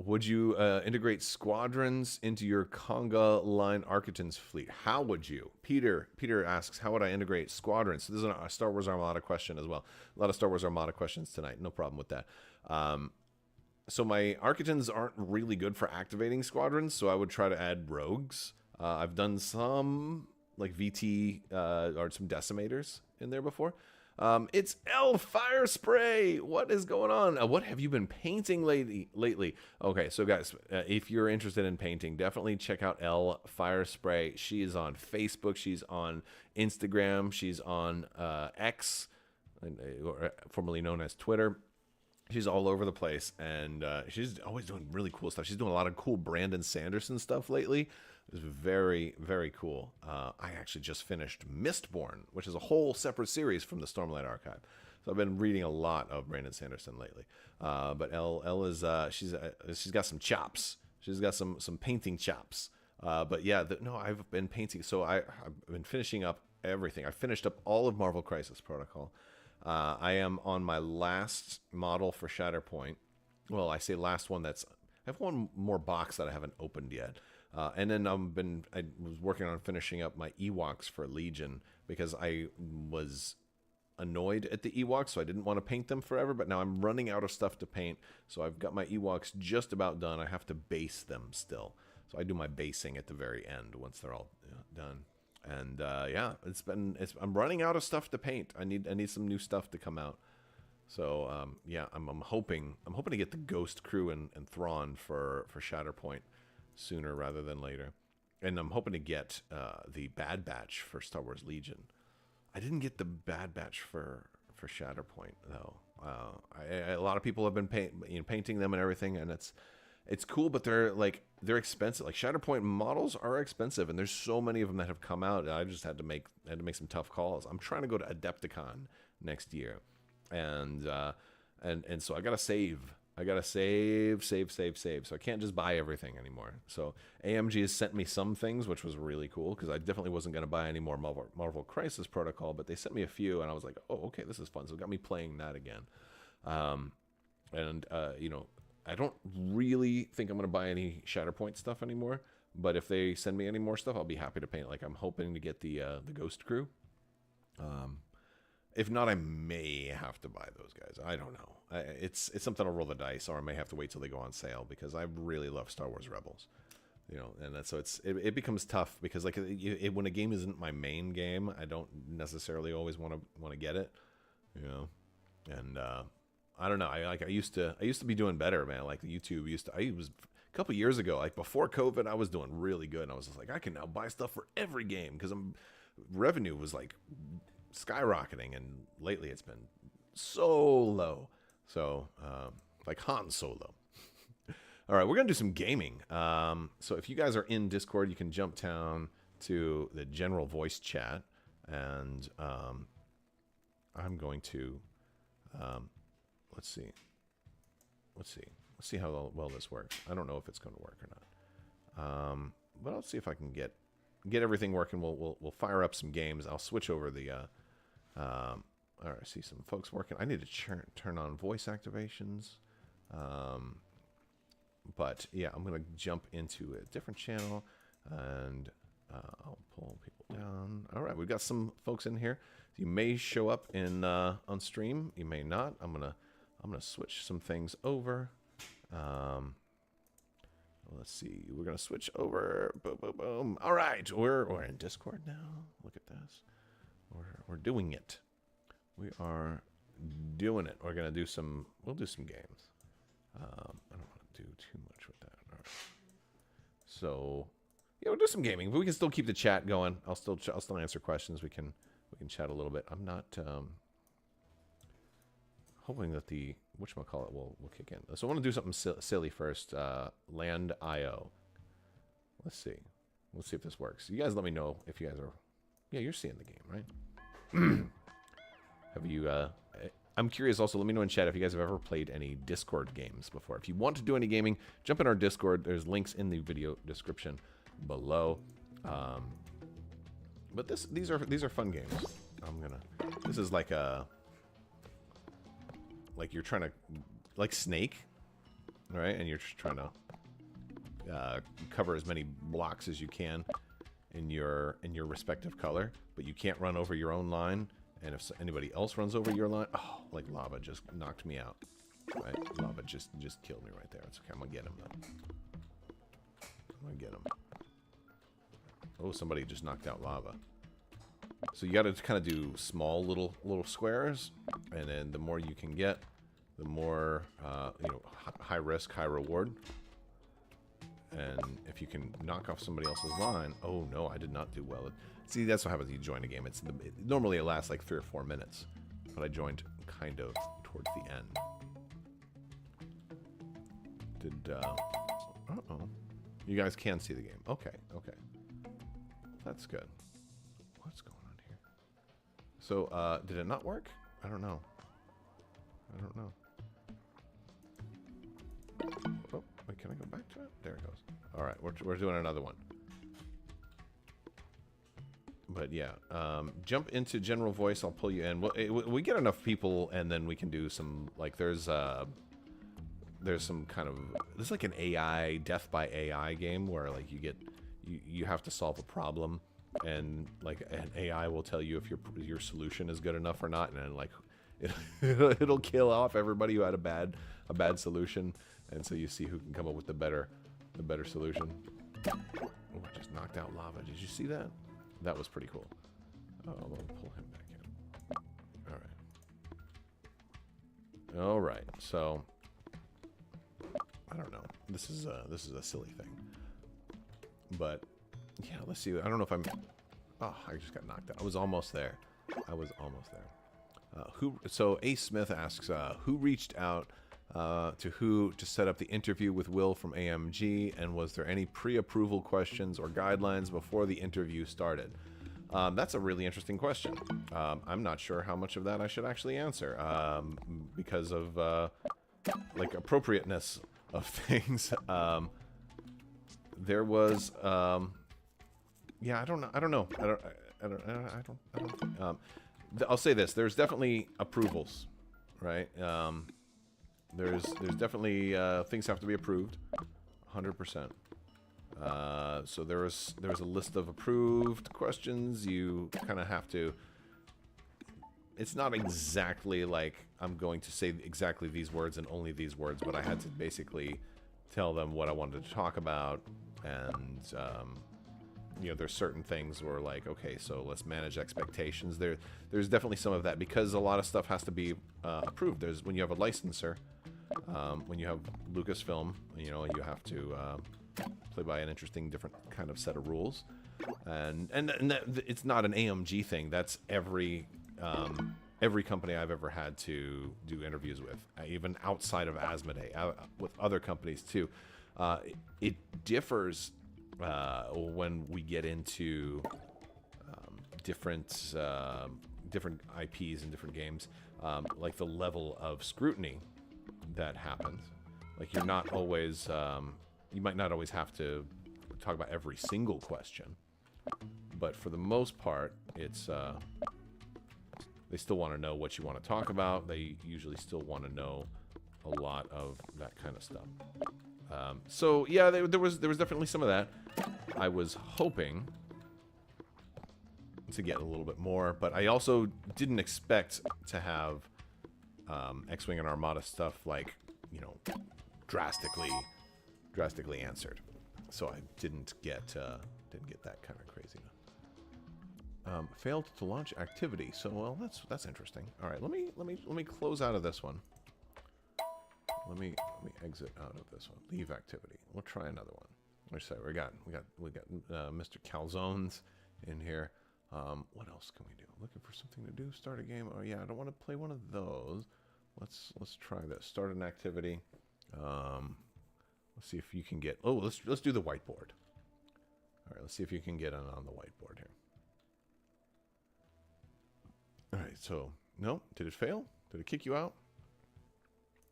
Would you integrate squadrons into your Conga line Architect's fleet? How would you? Peter asks, how would I integrate squadrons? So this is a Star Wars Armada question as well. A lot of Star Wars Armada questions tonight. No problem with that. So my Architects aren't really good for activating squadrons, so I would try to add rogues. I've done some like VT or some decimators in there before. It's L Fire Spray. What is going on? What have you been painting lately? Okay, so guys, if you're interested in painting, definitely check out L Fire Spray. She is on Facebook. She's on Instagram. She's on X, formerly known as Twitter. She's all over the place, and she's always doing really cool stuff. She's doing a lot of cool Brandon Sanderson stuff lately. It was very, very cool. I actually just finished Mistborn, which is a whole separate series from the Stormlight Archive. So I've been reading a lot of Brandon Sanderson lately. But Elle is she's got some chops. She's got some painting chops. But yeah, no, I've been painting. So I've been finishing up everything. I finished up all of Marvel Crisis Protocol. I am on my last model for Shatterpoint. Well, I say last one. I have one more box that I haven't opened yet. And then I was working on finishing up my Ewoks for Legion because I was annoyed at the Ewoks, so I didn't want to paint them forever. But now I'm running out of stuff to paint, so I've got my Ewoks just about done. I have to base them still, so I do my basing at the very end once they're all done. And yeah, I'm running out of stuff to paint. I need some new stuff to come out. So yeah, I'm hoping to get the Ghost Crew and Thrawn for Shatterpoint sooner rather than later, and I'm hoping to get the Bad Batch for Star Wars Legion. I didn't get the Bad Batch for Shatterpoint though. A lot of people have been painting them and everything, and it's cool, but they're expensive. Like Shatterpoint models are expensive, and there's so many of them that have come out. I just had to make some tough calls. I'm trying to go to Adepticon next year, and so I gotta save. I gotta save. So I can't just buy everything anymore. So AMG has sent me some things, which was really cool because I definitely wasn't gonna buy any more Marvel Crisis Protocol, but they sent me a few, and I was like, oh, okay, this is fun. So it got me playing that again. You know, I don't really think I'm gonna buy any Shatterpoint stuff anymore. But if they send me any more stuff, I'll be happy to paint. Like I'm hoping to get the Ghost Crew. If not, I may have to buy those guys. I don't know. It's something I'll roll the dice, or I may have to wait till they go on sale because I really love Star Wars Rebels, you know. And so it becomes tough because like when a game isn't my main game, I don't necessarily always want to get it, you know. And I don't know. I used to be doing better, man. Like the YouTube I was a couple years ago, like before COVID, I was doing really good. And I was just like, I can now buy stuff for every game because revenue was like skyrocketing, and lately it's been so low. So like Han Solo. All right, we're gonna do some gaming. So if you guys are in Discord, you can jump down to the general voice chat, and I'm going to let's see how well this works. I don't know if it's going to work or not, but I'll see if I can get everything working. We'll fire up some games. I'll switch over the all right, I see some folks working. I need to turn on voice activations. But yeah, I'm going to jump into a different channel, and I'll pull people down. All right, we've got some folks in here. You may show up in on stream. You may not. I'm gonna switch some things over. Let's see. We're gonna switch over. Boom, boom, boom. All right, we're in Discord now. Look at this. We're doing it. We are doing it. We're gonna do some. We'll do some games. I don't want to do too much So yeah, we'll do some gaming, but we can still keep the chat going. I'll still answer questions. We can chat a little bit. I'm not hoping that the whatchamacallit will kick in. So I want to do something silly first. Land IO. Let's see. Let's see if this works. You guys let me know if you guys are... Yeah, you're seeing the game, right? Have you... I'm curious also, let me know in chat if you guys have ever played any Discord games before. If you want to do any gaming, jump in our Discord. There's links in the video description below. But these are fun games. This is like a... Like you're trying to... Like Snake, right? And you're just trying to... cover as many blocks as you can in your respective color, but you can't run over your own line. And if anybody else runs over your line, oh, like lava just knocked me out. Right, lava just killed me right there. It's okay. I'm gonna get him though. I'm gonna get him. Oh, somebody just knocked out lava. So you got to kind of do small little squares, and then the more you can get, the more high risk, high reward. And if you can knock off somebody else's line... Oh, no, I did not do well. See, that's what happens when you join a game. Normally it lasts like 3 or 4 minutes. But I joined kind of towards the end. Uh-oh. You guys can see the game. Okay. That's good. What's going on here? So, did it not work? I don't know. Oh, wait, can I go back to it? There it goes. All right, we're doing another one. But yeah, jump into general voice. I'll pull you in. We get enough people, and then we can do some, like, there's some kind of... This is like an AI, death by AI game where, like, you have to solve a problem, and, like, an AI will tell you if your solution is good enough or not, and then, like, it'll kill off everybody who had a bad solution. And so you see who can come up with the better solution. Oh, I just knocked out lava. Did you see that? That was pretty cool. Oh, I'm gonna pull him back in. All right. So I don't know. This is a silly thing. But yeah, let's see. I don't know if I'm... Oh, I just got knocked out. I was almost there. So Ace Smith asks, who reached out to set up the interview with Will from AMG, and was there any pre-approval questions or guidelines before the interview started? That's a really interesting question. I'm not sure how much of that I should actually answer because of like appropriateness of things. There was yeah, I don't know. I'll say this: there's definitely approvals, right? There's definitely things have to be approved, 100%. So there was a list of approved questions. You kind of have to. It's not exactly like I'm going to say exactly these words and only these words, but I had to basically tell them what I wanted to talk about, and you know, there's certain things where, like, okay, so let's manage expectations. There's definitely some of that because a lot of stuff has to be approved. There's when you have a licensor, when you have Lucasfilm, you know, you have to play by an interesting, different kind of set of rules, and that, it's not an AMG thing. That's every company I've ever had to do interviews with, even outside of Asmodee, with other companies too. It differs when we get into different IPs and different games, like the level of scrutiny that happens. Like you're not always, you might not always have to talk about every single question, but for the most part, it's they still want to know what you want to talk about. They usually still want to know a lot of that kind of stuff. So yeah, there was definitely some of that. I was hoping to get a little bit more, but I also didn't expect to have X-Wing and Armada stuff, like, you know, drastically answered. So I didn't get that kind of craziness. Failed to launch activity. So, well, that's interesting. All right, let me close out of this one. Let me exit out of this one. Leave activity. We'll try another one. Let's say we got Mr. Calzones in here. What else can we do? Looking for something to do. Start a game. Oh yeah, I don't want to play one of those. Let's try this. Start an activity. Let's see if you can get. Oh, let's do the whiteboard. All right, let's see if you can get on the whiteboard here. All right, so no, did it fail? Did it kick you out?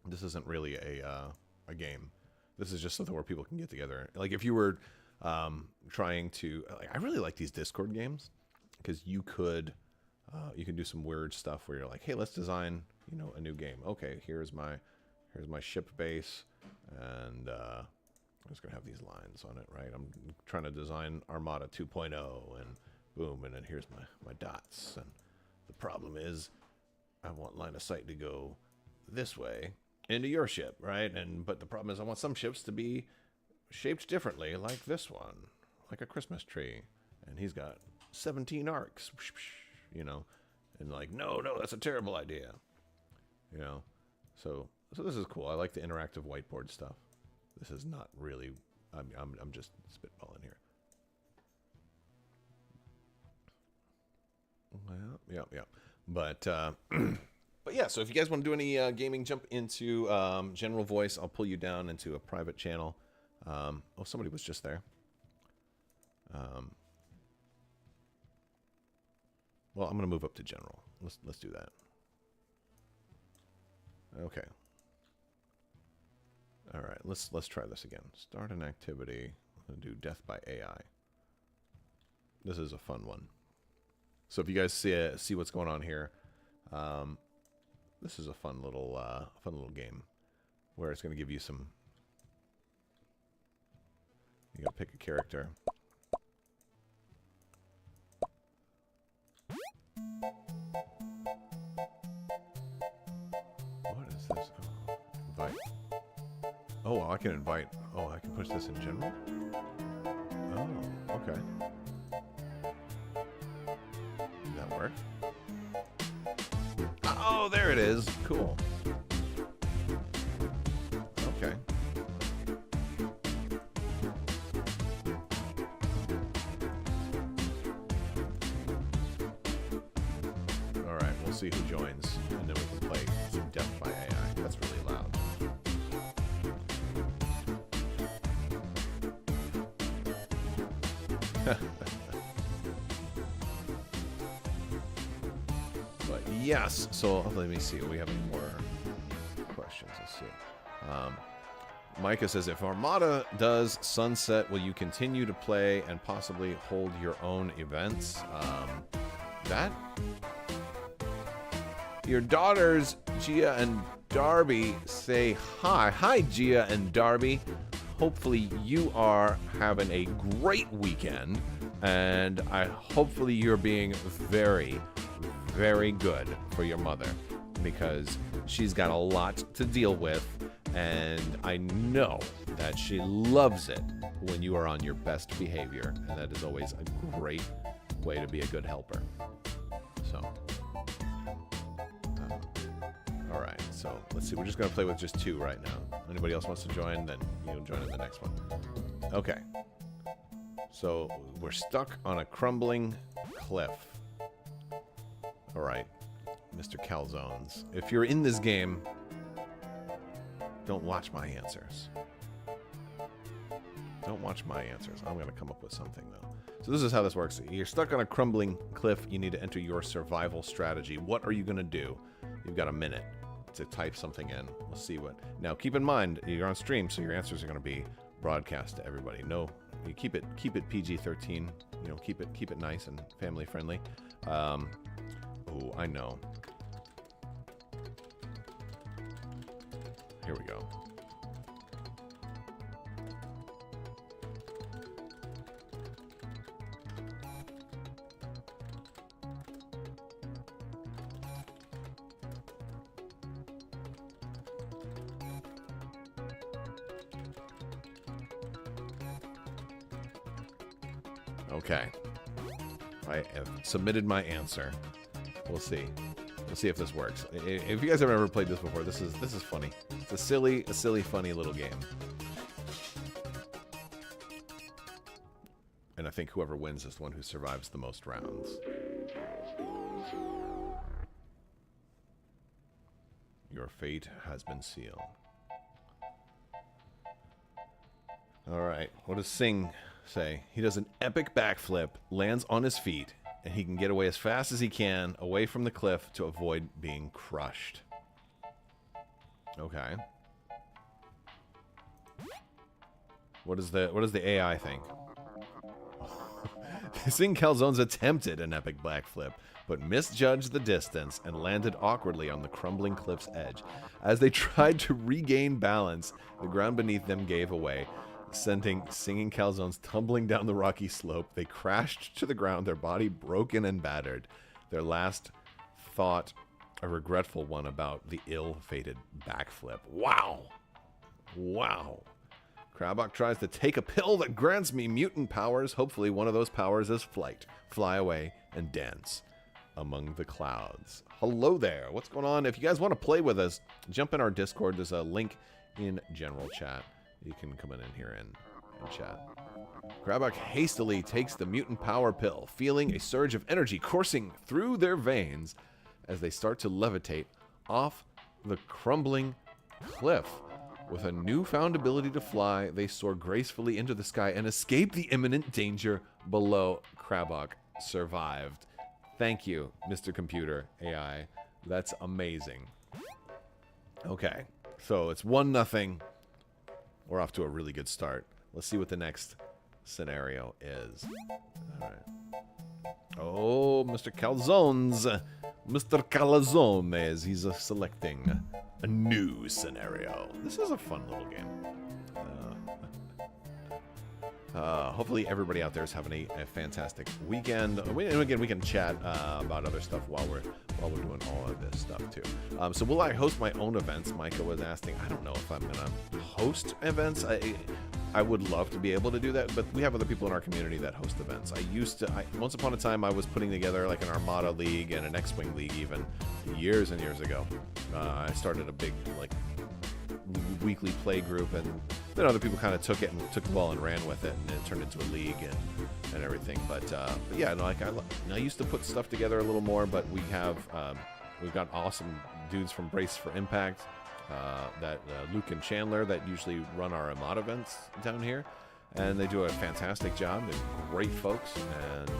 This isn't really a game. This is just something where people can get together. Like if you were trying to, I really like these Discord games because you can do some weird stuff where you're like, hey, let's design, you know, a new game. Okay, here's my ship base, and I'm just gonna have these lines on it, right? I'm trying to design Armada 2.0, and boom, and then here's my dots. And the problem is, I want line of sight to go this way into your ship, right? But the problem is, I want some ships to be shaped differently, like this one, like a Christmas tree, and he's got 17 arcs, you know, and like, no, that's a terrible idea, you know. So this is cool. I like the interactive whiteboard stuff. This is not really. I'm just spitballing here. Well, yeah. But yeah. So if you guys want to do any gaming, jump into general voice. I'll pull you down into a private channel. Oh, somebody was just there. Well, I'm gonna move up to general. Let's do that. Okay. All right, let's try this again. Start an activity. I'm gonna do death by AI. This is a fun one. So if you guys see what's going on here, this is a fun little game where it's gonna give you some. You gotta pick a character. What is this? Oh, invite. Oh, I can invite. Oh, I can push this in general? Oh, okay. Did that work? Oh, there it is. Cool. Okay. All right, we'll see who joins, and then we can play some Death by AI. That's really loud. But yes, so let me see. We have any more questions? Let's see. Micah says, if Armada does sunset, will you continue to play and possibly hold your own events? Your daughters, Gia and Darby, say hi. Hi, Gia and Darby. Hopefully you are having a great weekend, and hopefully you're being very, very good for your mother, because she's got a lot to deal with, and I know that she loves it when you are on your best behavior, and that is always a great way to be a good helper. So, all right, so let's see. We're just going to play with just 2 right now. Anybody else wants to join, then you'll join in the next one. Okay. So we're stuck on a crumbling cliff. All right, Mr. Calzones. If you're in this game, don't watch my answers. Don't watch my answers. I'm going to come up with something, though. So this is how this works. You're stuck on a crumbling cliff. You need to enter your survival strategy. What are you going to do? You've got a minute to type something in. We'll see what. Now, keep in mind, you're on stream, so your answers are going to be broadcast to everybody. No, you keep it PG-13. You know, keep it nice and family friendly. Oh, I know. Here we go. Okay. I have submitted my answer. We'll see. We'll see if this works. If you guys have ever played this before, this is funny. It's a silly, funny little game. And I think whoever wins is the one who survives the most rounds. Your fate has been sealed. Alright, what does Singh say? He does an epic backflip, lands on his feet, and he can get away as fast as he can, away from the cliff, to avoid being crushed. Okay. What does the AI think? Singh Calzones attempted an epic backflip, but misjudged the distance and landed awkwardly on the crumbling cliff's edge. As they tried to regain balance, the ground beneath them gave away, sending Singing Calzones tumbling down the rocky slope. They crashed to the ground, their body broken and battered. Their last thought, a regretful one about the ill-fated backflip. Wow! Wow! Crabbok tries to take a pill that grants me mutant powers. Hopefully one of those powers is flight. Fly away and dance among the clouds. Hello there. What's going on? If you guys want to play with us, jump in our Discord. There's a link in general chat. You can come in here and chat. Crabbok hastily takes the mutant power pill, feeling a surge of energy coursing through their veins as they start to levitate off the crumbling cliff. With a newfound ability to fly, they soar gracefully into the sky and escape the imminent danger below. Crabbok survived. Thank you, Mr. Computer AI. That's amazing. Okay, so it's 1-0. We're off to a really good start. Let's see what the next scenario is. All right. Oh, Mr. Calzones. Mr. Calzones. He's selecting a new scenario. This is a fun little game. Hopefully everybody out there is having a fantastic weekend. And again, we can chat about other stuff while we're doing all of this stuff too. So will I host my own events? Micah was asking. I don't know if I'm gonna host events. I would love to be able to do that, but we have other people in our community that host events. Once upon a time, I was putting together like an Armada league and an X-Wing league even years and years ago. I started a big like weekly play group, and then other people kind of took the ball and ran with it, and it turned into a league and everything. But yeah, no, like I used to put stuff together a little more, but we've got awesome dudes from Brace for Impact, that Luke and Chandler that usually run our Armada events down here, and they do a fantastic job. They're great folks, and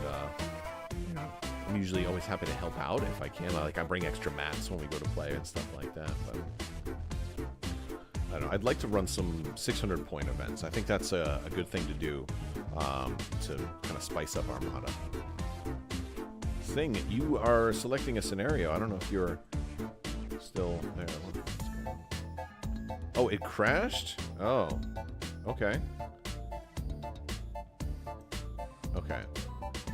you know, I'm usually always happy to help out if I can. I bring extra mats when we go to play and stuff like that, but I don't know. I'd like to run some 600-point events. I think that's a good thing to do to kind of spice up Armada. Thing, you are selecting a scenario. I don't know if you're still there. Oh, it crashed? Oh, okay. Okay.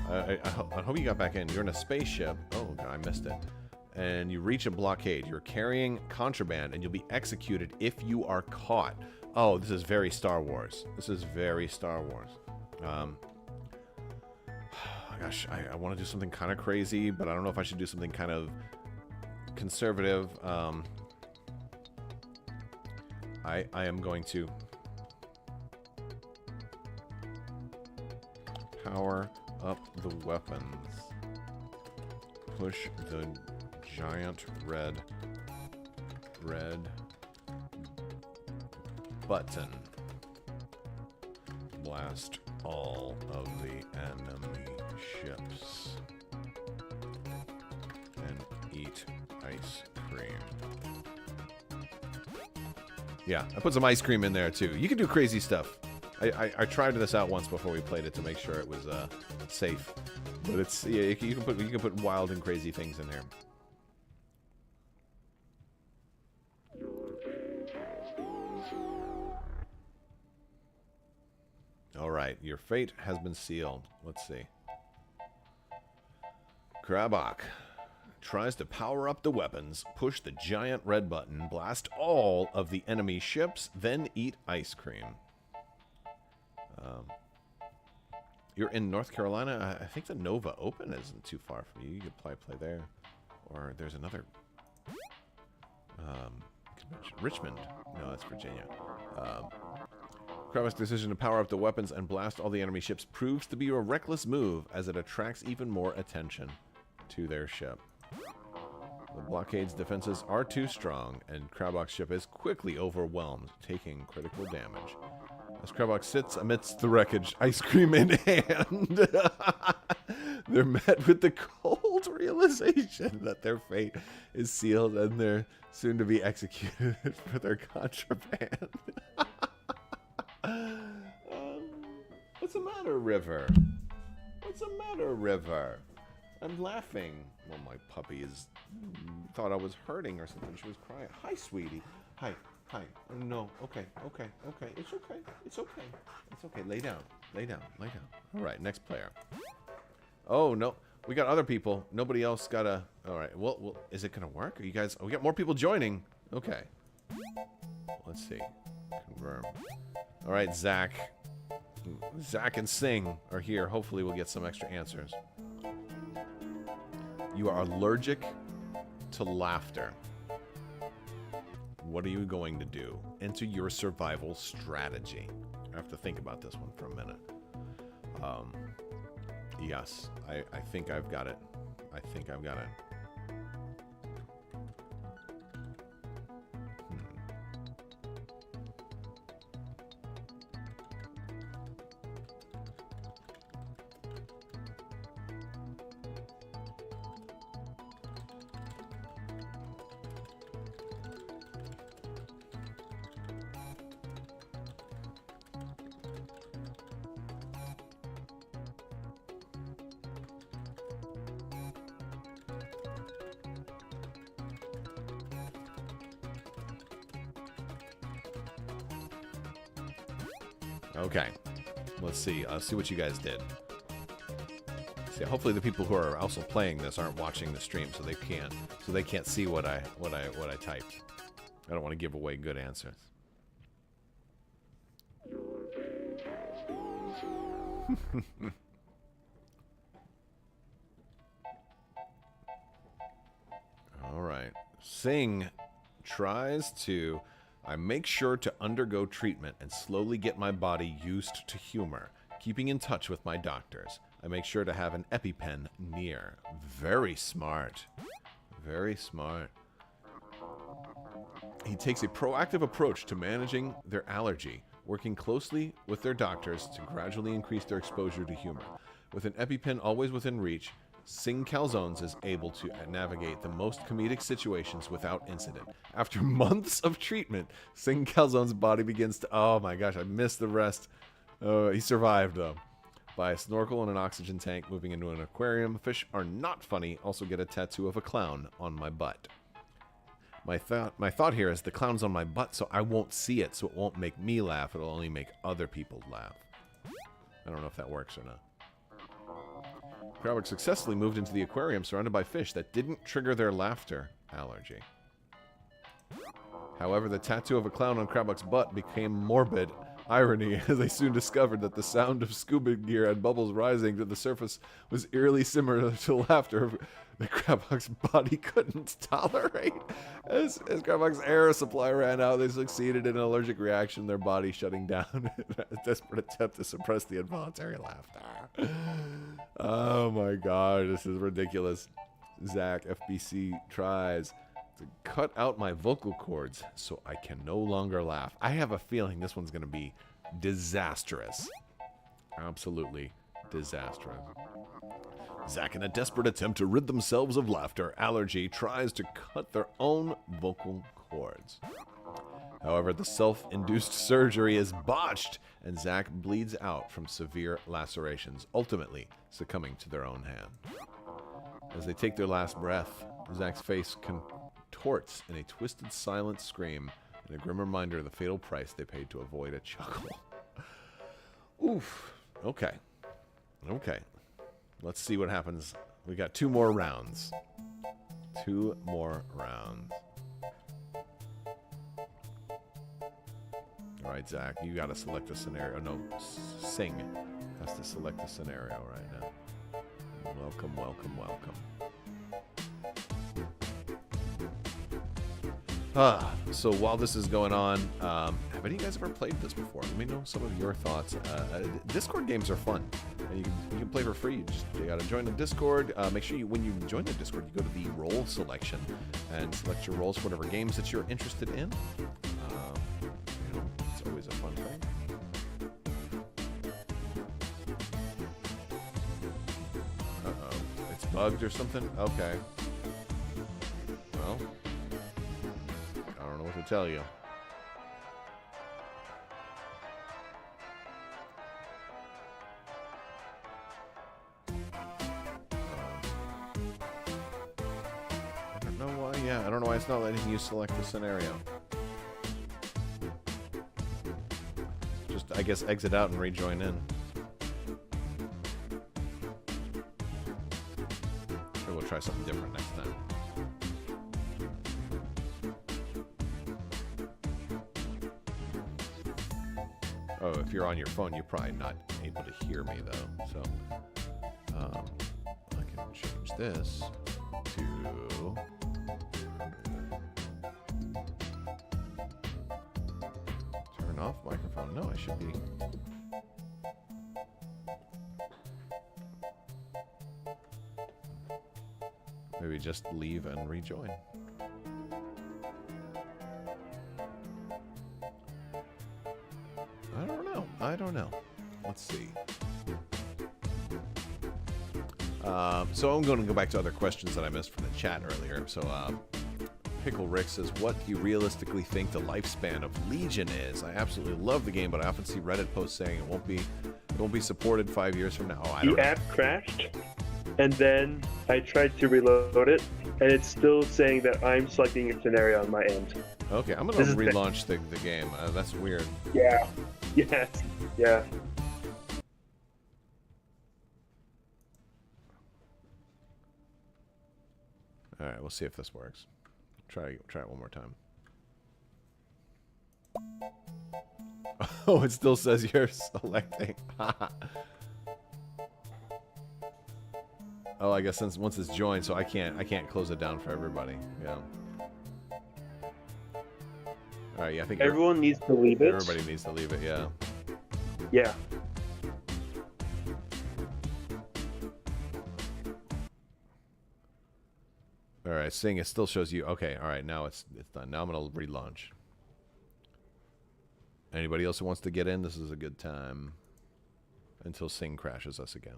I hope you got back in. You're in a spaceship. Oh, God, I missed it. And you reach a blockade. You're carrying contraband, and you'll be executed if you are caught. Oh, this is very Star Wars. This is very Star Wars. Gosh, I want to do something kind of crazy, but I don't know if I should do something kind of conservative. I am going to power up the weapons. Push the giant red button. Blast all of the enemy ships. And eat ice cream. Yeah, I put some ice cream in there too. You can do crazy stuff. I tried this out once before we played it to make sure it was safe. But it's yeah, you can put wild and crazy things in there. All right, your fate has been sealed. Let's see. Crabbok tries to power up the weapons, push the giant red button, blast all of the enemy ships, then eat ice cream. You're in North Carolina. I think the Nova Open isn't too far from you. You could play there. Or there's another convention. Richmond. No, that's Virginia. Crabbok's decision to power up the weapons and blast all the enemy ships proves to be a reckless move as it attracts even more attention to their ship. The blockade's defenses are too strong, and Crabbok's ship is quickly overwhelmed, taking critical damage. As Crabbok sits amidst the wreckage, ice cream in hand, they're met with the cold realization that their fate is sealed and they're soon to be executed for their contraband. What's the matter, River? What's the matter, River? I'm laughing. Well, my puppy thought I was hurting or something. She was crying. Hi, sweetie. Hi. Hi. No. Okay. Okay. Okay. It's okay. It's okay. It's okay. Lay down. Lay down. Lay down. All right. Next player. Oh, no. We got other people. Nobody else got a... All right. Well, is it going to work? Are you guys... Oh, we got more people joining. Okay. Let's see. Confirm. All right, Zach. Zach and Sing are here. Hopefully we'll get some extra answers. You are allergic to laughter. What are you going to do? Enter your survival strategy. I have to think about this one for a minute. Yes, I think I've got it. I think I've got it. Okay, let's see. Let's see what you guys did. See, hopefully the people who are also playing this aren't watching the stream, so they can't see what I typed. I don't want to give away good answers. All right. Sing tries to... I make sure to undergo treatment and slowly get my body used to humor, keeping in touch with my doctors. I make sure to have an EpiPen near. Very smart. Very smart. He takes a proactive approach to managing their allergy, working closely with their doctors to gradually increase their exposure to humor. With an EpiPen always within reach, Sing Calzones is able to navigate the most comedic situations without incident. After months of treatment, Sing Calzone's body begins to... Oh my gosh, I missed the rest. He survived, though. By a snorkel and an oxygen tank, moving into an aquarium. Fish are not funny. Also get a tattoo of a clown on my butt. My thought here is the clown's on my butt, so I won't see it, so it won't make me laugh. It'll only make other people laugh. I don't know if that works or not. Crabbok successfully moved into the aquarium surrounded by fish that didn't trigger their laughter allergy. However, the tattoo of a clown on Crabbok's butt became morbid irony as they soon discovered that the sound of scuba gear and bubbles rising to the surface was eerily similar to laughter that Crabbok's body couldn't tolerate. As Crabbok's air supply ran out, they succeeded in an allergic reaction, their body shutting down in a desperate attempt to suppress the involuntary laughter. Oh my god, this is ridiculous. Zach, FBC, tries to cut out my vocal cords so I can no longer laugh. I have a feeling this one's going to be disastrous. Absolutely disastrous. Zach, in a desperate attempt to rid themselves of laughter allergy, tries to cut their own vocal cords. However, the self-induced surgery is botched, and Zach bleeds out from severe lacerations, ultimately succumbing to their own hand. As they take their last breath, Zach's face contorts in a twisted, silent scream, and a grim reminder of the fatal price they paid to avoid a chuckle. Oof. Okay. Okay. Let's see what happens. We got 2 more rounds. 2 more rounds. All right, Zach, you got to select a scenario. No, Sing has to select a scenario right now. Welcome, welcome, welcome. So while this is going on, have any of you guys ever played this before? Let me know some of your thoughts. Discord games are fun. And you can play for free. You gotta join the Discord. Make sure when you join the Discord, you go to the role selection and select your roles for whatever games that you're interested in. It's always a fun thing. It's bugged or something? Okay. Well, I don't know what to tell you. I don't know why. Yeah, I don't know why it's not letting you select the scenario. Just, I guess, exit out and rejoin in. Maybe we'll try something different next time. Oh, if you're on your phone, you're probably not able to hear me, though. So, I can change this to... Turn off microphone. No, I should be... Maybe just leave and rejoin. I don't know. Let's see. So I'm going to go back to other questions that I missed from the chat earlier. So Pickle Rick says, what do you realistically think the lifespan of Legion is? I absolutely love the game, but I often see Reddit posts saying it won't be supported 5 years from now. Oh, I don't know. The app crashed, and then I tried to reload it, and it's still saying that I'm selecting a scenario on my end. Okay, I'm going to relaunch the game. That's weird. Yeah. Yes. Yeah. All right, we'll see if this works. Try it one more time. Oh, it still says you're selecting. Oh, I guess once it's joined, so I can't close it down for everybody. Yeah. All right, yeah, I think everyone needs to leave it. Everybody needs to leave it. Yeah. Yeah. All right, seeing it still shows you. Okay, all right, now it's done. Now I'm gonna relaunch. Anybody else who wants to get in, this is a good time. Until Sing crashes us again.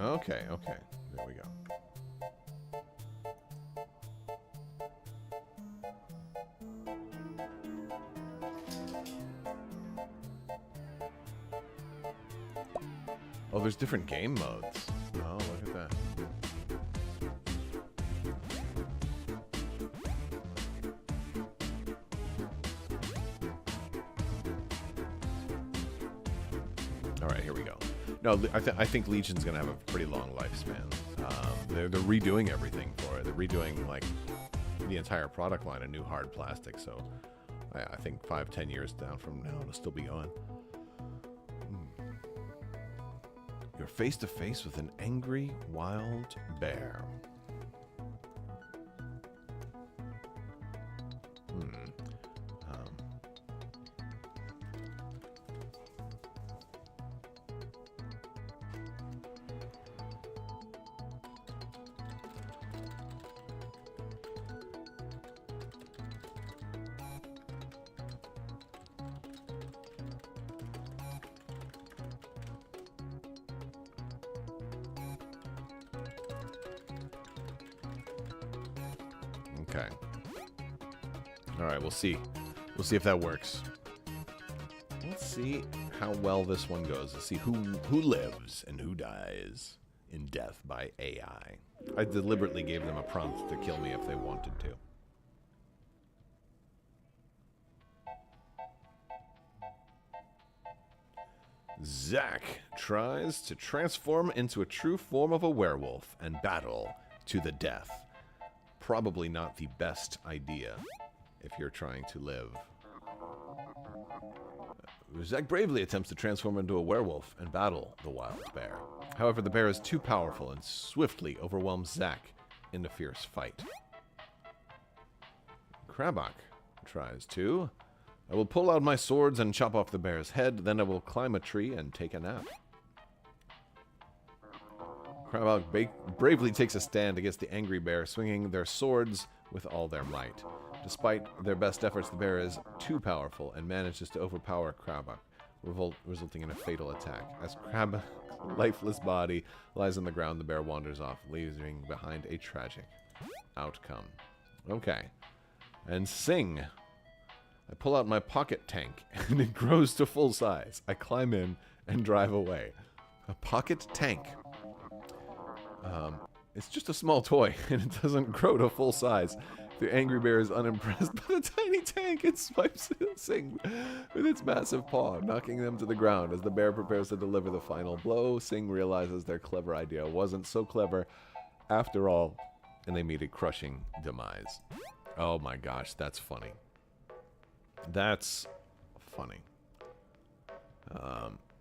Okay, there we go. Oh, there's different game modes. Oh, look at that. All right, here we go. No, I think Legion's gonna have a pretty long lifespan. They're redoing everything for it. They're redoing like the entire product line of new hard plastic. So I think 5-10 years down from now, it'll still be going. You're face to face with an angry wild bear. Okay. All right, we'll see. We'll see if that works. Let's see how well this one goes. Let's see who lives and who dies in death by AI. I deliberately gave them a prompt to kill me if they wanted to. Zack tries to transform into a true form of a werewolf and battle to the death. Probably not the best idea if you're trying to live. Zack bravely attempts to transform into a werewolf and battle the wild bear. However, the bear is too powerful and swiftly overwhelms Zack in a fierce fight. Crabbok tries to. I will pull out my swords and chop off the bear's head, then I will climb a tree and take a nap. Crabbok bravely takes a stand against the angry bear, swinging their swords with all their might. Despite their best efforts, the bear is too powerful and manages to overpower Crabbok, resulting in a fatal attack. As Crabbok's lifeless body lies on the ground, the bear wanders off, leaving behind a tragic outcome. Okay. And sing. I pull out my pocket tank, and it grows to full size. I climb in and drive away. A pocket tank. It's just a small toy, and it doesn't grow to full size. The angry bear is unimpressed by the tiny tank and swipes Sing with its massive paw, knocking them to the ground. As the bear prepares to deliver the final blow, Sing realizes their clever idea wasn't so clever after all, and they meet a crushing demise. Oh my gosh, that's funny. That's funny.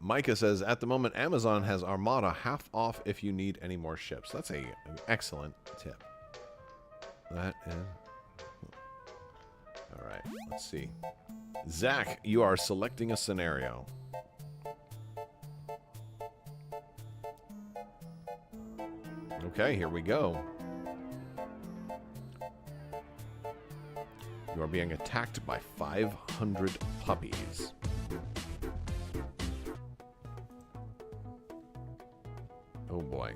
Micah says, at the moment, Amazon has Armada half off if you need any more ships. That's an excellent tip. That is... Alright, let's see. Zack, you are selecting a scenario. Okay, here we go. You are being attacked by 500 puppies. Oh boy.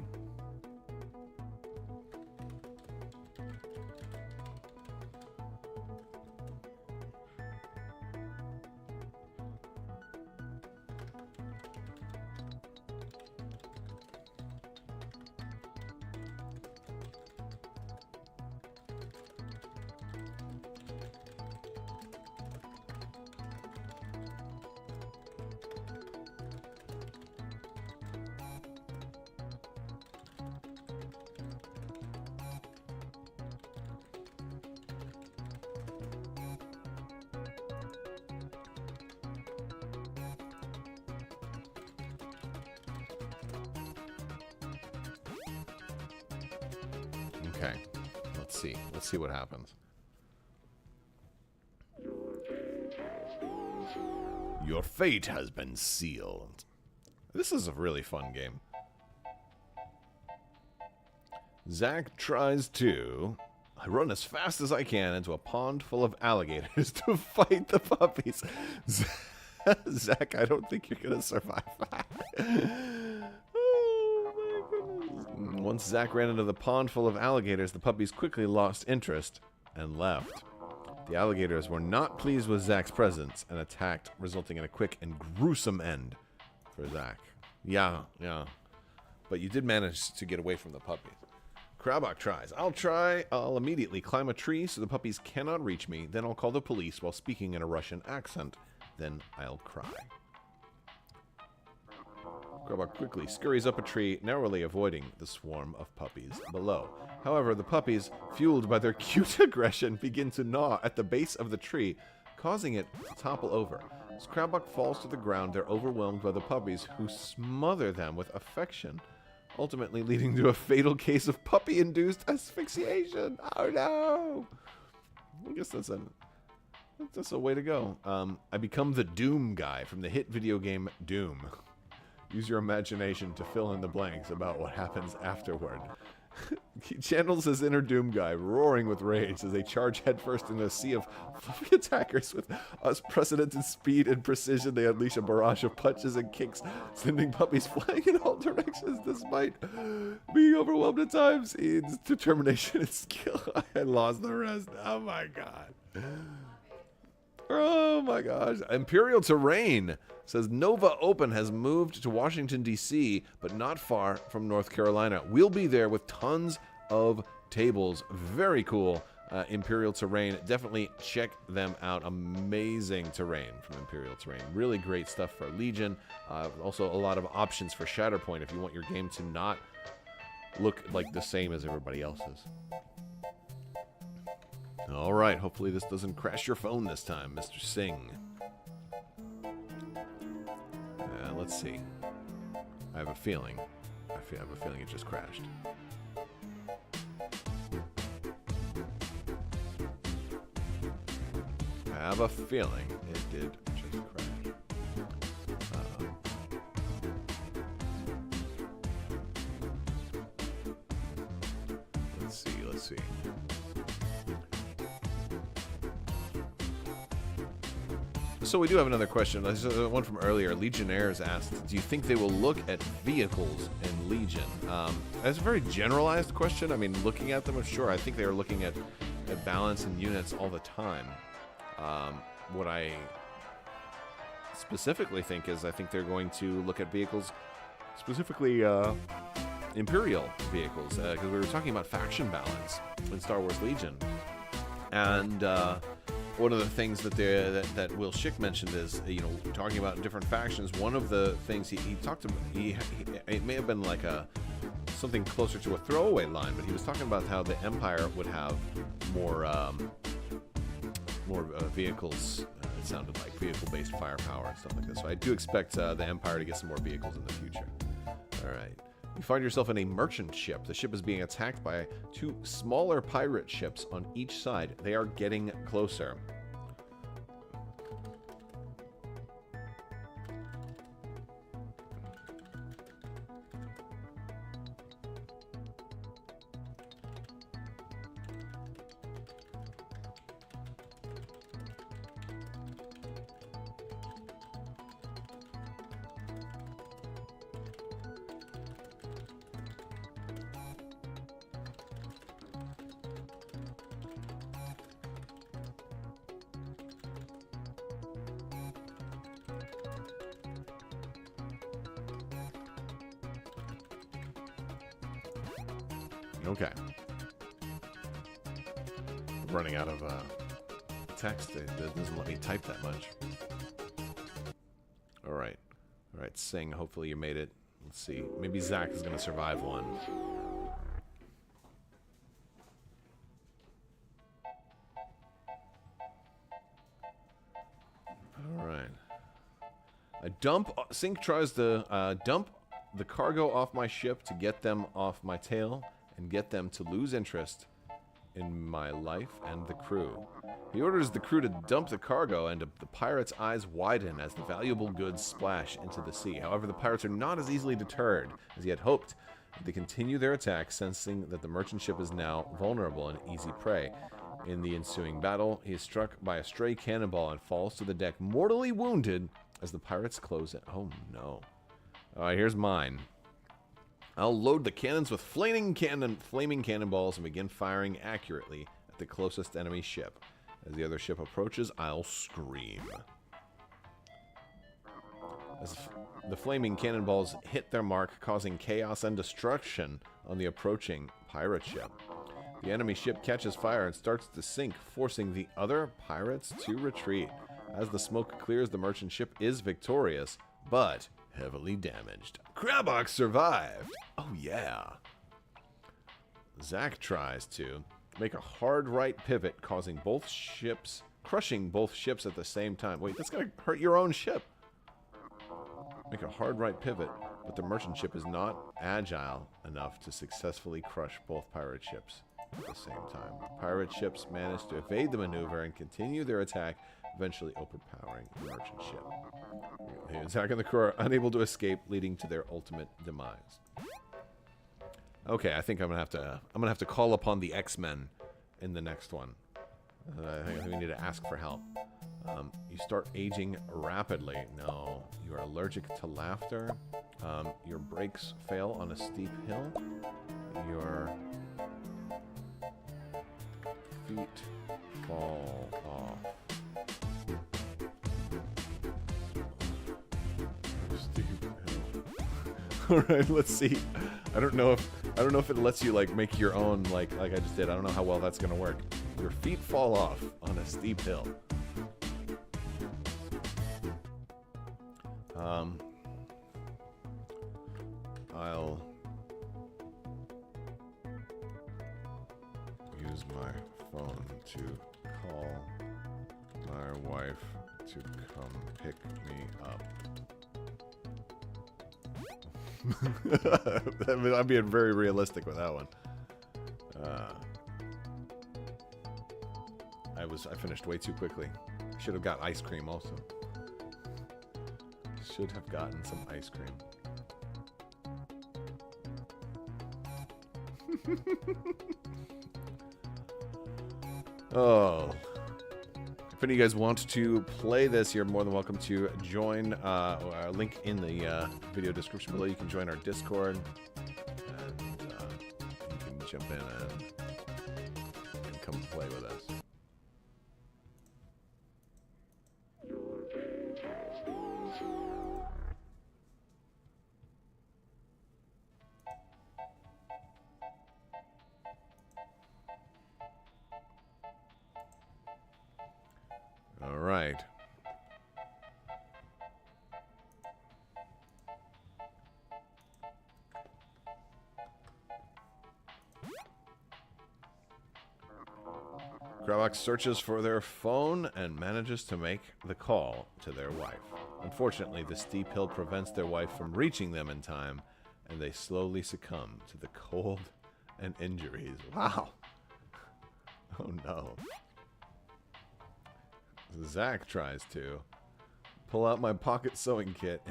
Okay, let's see. Let's see what happens. Your fate has been sealed. This is a really fun game. Zack tries to... I run as fast as I can into a pond full of alligators to fight the puppies. Zack, I don't think you're going to survive that. Once Zack ran into the pond full of alligators, the puppies quickly lost interest and left. The alligators were not pleased with Zack's presence and attacked, resulting in a quick and gruesome end for Zack. Yeah. But you did manage to get away from the puppies. Crabbok tries. I'll immediately climb a tree so the puppies cannot reach me. Then I'll call the police while speaking in a Russian accent. Then I'll cry. Crabbok quickly scurries up a tree, narrowly avoiding the swarm of puppies below. However, the puppies, fueled by their cute aggression, begin to gnaw at the base of the tree, causing it to topple over. As Crabbok falls to the ground, they're overwhelmed by the puppies, who smother them with affection, ultimately leading to a fatal case of puppy-induced asphyxiation. Oh no! I guess that's a way to go. I become the Doom guy from the hit video game Doom. Use your imagination to fill in the blanks about what happens afterward. He channels his inner Doom guy, roaring with rage as they charge headfirst into a sea of fluffy attackers with unprecedented speed and precision. They unleash a barrage of punches and kicks, sending puppies flying in all directions. Despite being overwhelmed at times, his determination and skill, I lost the rest. Oh my god. Oh my gosh. Imperial Terrain says Nova Open has moved to Washington, D.C., but not far from North Carolina. We'll be there with tons of tables. Very cool. Imperial Terrain. Definitely check them out. Amazing terrain from Imperial Terrain. Really great stuff for Legion. Also a lot of options for Shatterpoint if you want your game to not look like the same as everybody else's. All right, hopefully this doesn't crash your phone this time, Mr. Singh. let's see. I have a feeling. I have a feeling it just crashed. I have a feeling it did just crash. Let's see. So we do have another question. This is one from earlier. Legionnaires asked, do you think they will look at vehicles in Legion? That's a very generalized question. I mean, looking at them, sure. I think they are looking at balance and units all the time. What I specifically think is I think they're going to look at vehicles, specifically Imperial vehicles, because we were talking about faction balance in Star Wars Legion. And one of the things that Will Schick mentioned is, talking about different factions. One of the things he talked about, it may have been like something closer to a throwaway line, but he was talking about how the Empire would have more vehicles. It sounded like vehicle-based firepower and stuff like that. So I do expect the Empire to get some more vehicles in the future. All right. You find yourself in a merchant ship. The ship is being attacked by 2 smaller pirate ships on each side. They are getting closer. Okay. Running out of text. It doesn't let me type that much. All right. All right, Sing. Hopefully you made it. Let's see. Maybe Zach is going to survive one. All right. Sink tries to dump the cargo off my ship to get them off my tail and get them to lose interest in my life and the crew. He orders the crew to dump the cargo, and the pirates' eyes widen as the valuable goods splash into the sea. However, the pirates are not as easily deterred as he had hoped. They continue their attack, sensing that the merchant ship is now vulnerable and easy prey. In the ensuing battle, he is struck by a stray cannonball and falls to the deck, mortally wounded as the pirates close it. Oh no. Alright, here's mine. I'll load the cannons with flaming cannonballs and begin firing accurately at the closest enemy ship. As the other ship approaches, I'll scream. As the flaming cannonballs hit their mark, causing chaos and destruction on the approaching pirate ship. The enemy ship catches fire and starts to sink, forcing the other pirates to retreat. As the smoke clears, the merchant ship is victorious, but heavily damaged. Crabbok survived! Oh yeah! Zach tries to make a hard right pivot, crushing both ships at the same time. Wait, that's gonna hurt your own ship! Make a hard right pivot, but the merchant ship is not agile enough to successfully crush both pirate ships at the same time. The pirate ships manage to evade the maneuver and continue their attack, eventually overpowering the merchant ship. The attack and the crew are unable to escape, leading to their ultimate demise. Okay, I think I'm gonna have to call upon the X-Men in the next one. I think we need to ask for help. You start aging rapidly. No, you are allergic to laughter. Your brakes fail on a steep hill. Your feet fall off. All right, let's see. I don't know if it lets you like make your own like I just did. I don't know how well that's gonna work. Your feet fall off on a steep hill. I'll use my phone to call my wife to come pick me up. I mean, I'm being very realistic with that one. I finished way too quickly. Should have got ice cream also. Should have gotten some ice cream. Oh. If any of you guys want to play this, you're more than welcome to join. Our link in the video description below. You can join our Discord. And you can jump in and come play with us. All right. Crabbok searches for their phone and manages to make the call to their wife. Unfortunately, the steep hill prevents their wife from reaching them in time, and they slowly succumb to the cold and injuries. Wow. Oh no. Zach tries to pull out my pocket sewing kit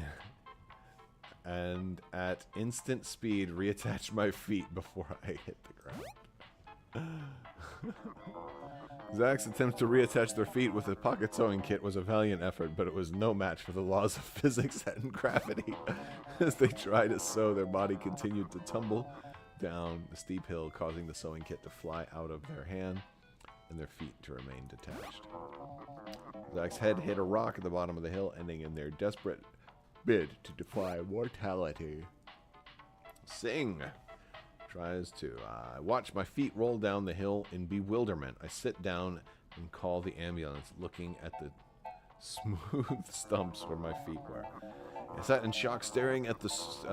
and at instant speed reattach my feet before I hit the ground. Zach's attempt to reattach their feet with a pocket sewing kit was a valiant effort, but it was no match for the laws of physics and gravity. As they tried to sew, their body continued to tumble down the steep hill, causing the sewing kit to fly out of their hand and their feet to remain detached. Zach's head hit a rock at the bottom of the hill, ending in their desperate bid to defy mortality. Sing tries to watch my feet roll down the hill in bewilderment. I sit down and call the ambulance, looking at the smooth stumps where my feet were. I sat in shock, staring at the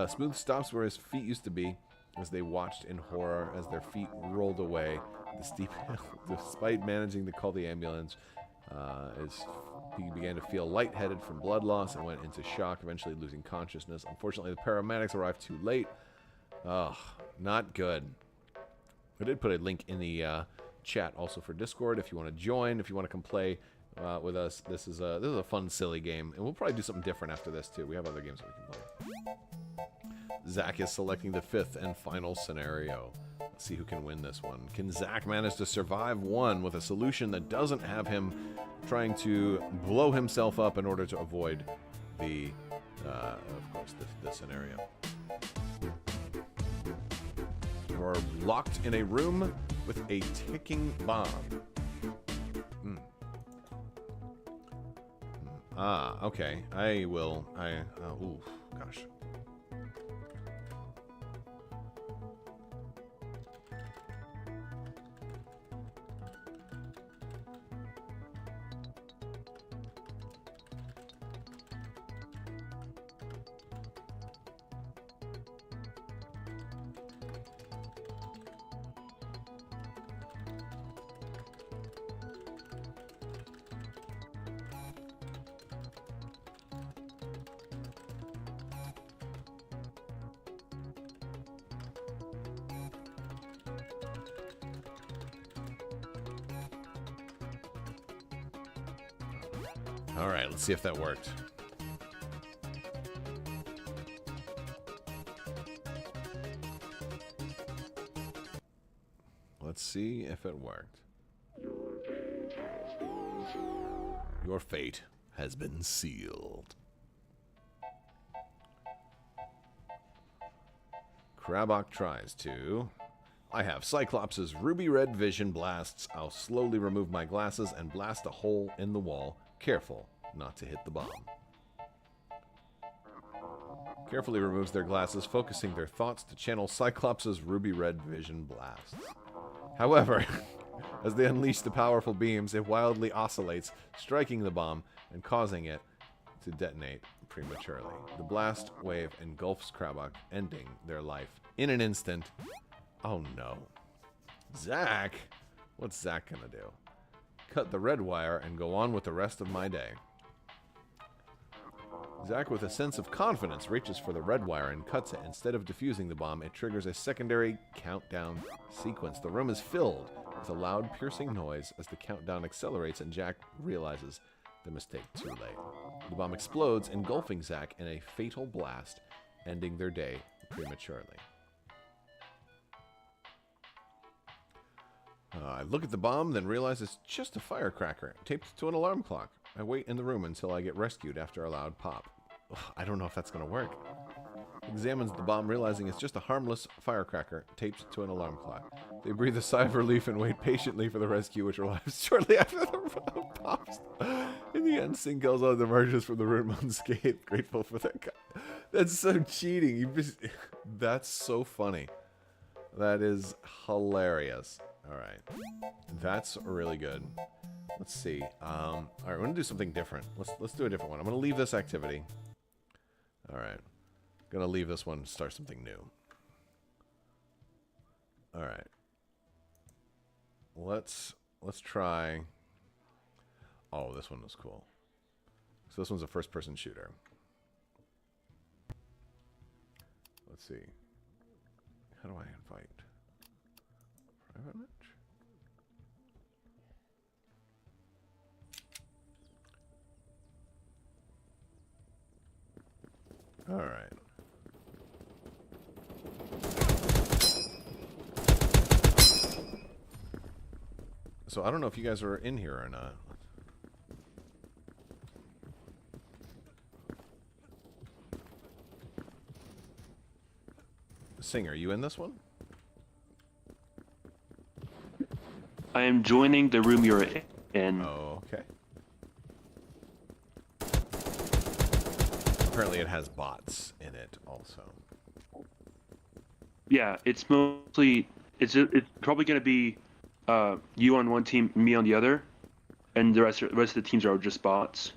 smooth stumps where his feet used to be, as they watched in horror as their feet rolled away the steep hill. Despite managing to call the ambulance, he began to feel lightheaded from blood loss and went into shock, eventually losing consciousness. Unfortunately, the paramedics arrived too late. Oh, not good. I did put a link in the chat also for Discord if you want to join, if you want to come play with us. This is a fun, silly game, and we'll probably do something different after this too. We have other games that we can play. Zach is selecting the 5th and final scenario. Let's see who can win this one. Can Zach manage to survive one with a solution that doesn't have him trying to blow himself up in order to avoid the, of course, the scenario? You're locked in a room with a ticking bomb. Okay. Ooh, gosh. Alright, let's see if that worked. Let's see if it worked. Your fate has been sealed. Crabbok tries to. I have Cyclops' ruby red vision blasts. I'll slowly remove my glasses and blast a hole in the wall. Careful not to hit the bomb. Carefully removes their glasses, focusing their thoughts to channel Cyclops' ruby red vision blasts. However, as they unleash the powerful beams, it wildly oscillates, striking the bomb and causing it to detonate prematurely. The blast wave engulfs Crabbok, ending their life in an instant. Oh no. Zach? What's Zach gonna do? Cut the red wire and go on with the rest of my day. Zach, with a sense of confidence, reaches for the red wire and cuts it. Instead of defusing the bomb, it triggers a secondary countdown sequence. The room is filled with a loud, piercing noise as the countdown accelerates, and Jack realizes the mistake too late. The bomb explodes, engulfing Zach in a fatal blast, ending their day prematurely. I look at the bomb, then realize it's just a firecracker taped to an alarm clock. I wait in the room until I get rescued after a loud pop. Ugh, I don't know if that's going to work. Examines the bomb, realizing it's just a harmless firecracker taped to an alarm clock. They breathe a sigh of relief and wait patiently for the rescue, which arrives shortly after the bomb pops. In the end, Singles emerges from the room unscathed, grateful for that. That's so cheating. That's so funny. That is hilarious. All right, that's really good. Let's see. All right, we're gonna do something different. Let's do a different one. I'm gonna leave this activity. All right, gonna leave this one. Start something new. All right. Let's try. Oh, this one was cool. So this one's a first-person shooter. Let's see. How do I invite? Private match? All right. So I don't know if you guys are in here or not. Singer, you in this one? I am joining the room you're in. Oh, okay. Apparently it has bots in it also. Yeah, it's mostly it's probably gonna be you on one team, me on the other, and the rest of the teams are just bots.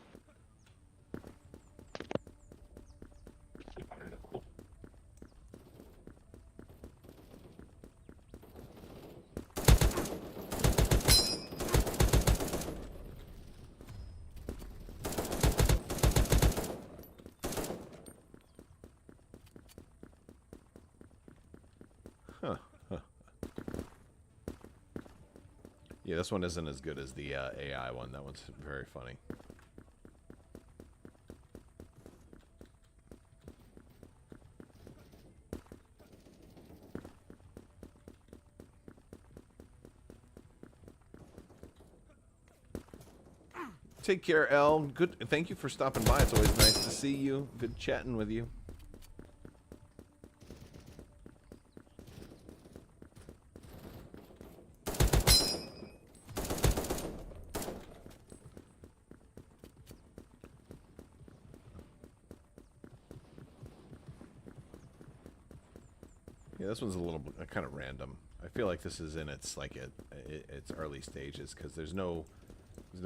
Yeah, this one isn't as good as the AI one. That one's very funny. Take care, Elle. Good. Thank you for stopping by. It's always nice to see you. Good chatting with you. Yeah, this one's a little kind of random. I feel like this is in its its early stages because there's no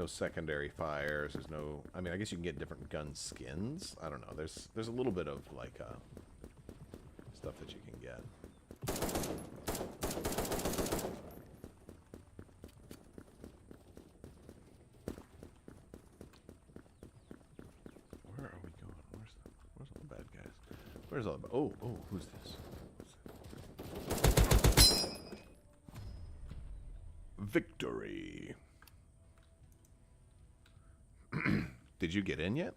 secondary fires. There's no. I mean, I guess you can get different gun skins. I don't know. There's a little bit of like stuff that you can get. Where are we going? Where's all the bad guys? Where's all the? Oh, who's this? Victory. Did you get in yet?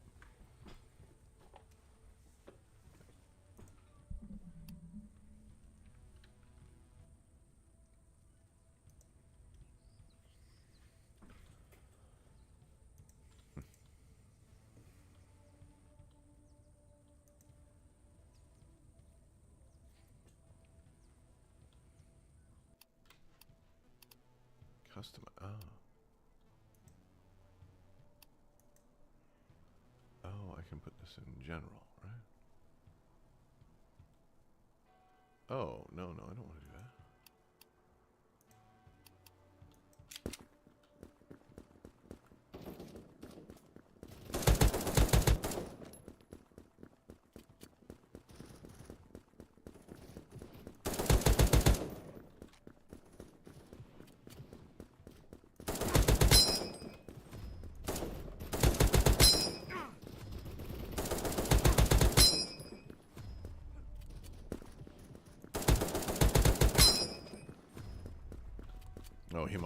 Custom. Oh, I can put this in general, right? Oh, no, I don't want to do that.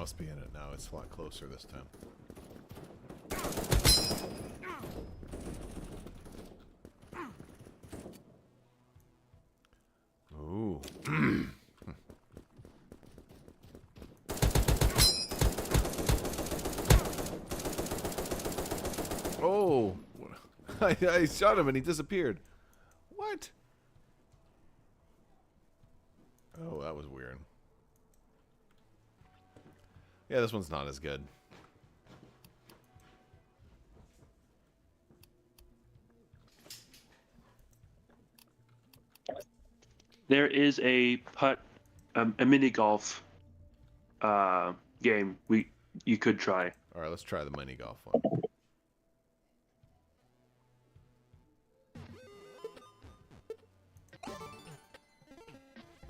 must be in it now. It's a lot closer this time. Ooh. Oh, I shot him and he disappeared. What? Oh, that was weird. Yeah, this one's not as good. There is a a mini golf game you could try. All right, let's try the mini golf one.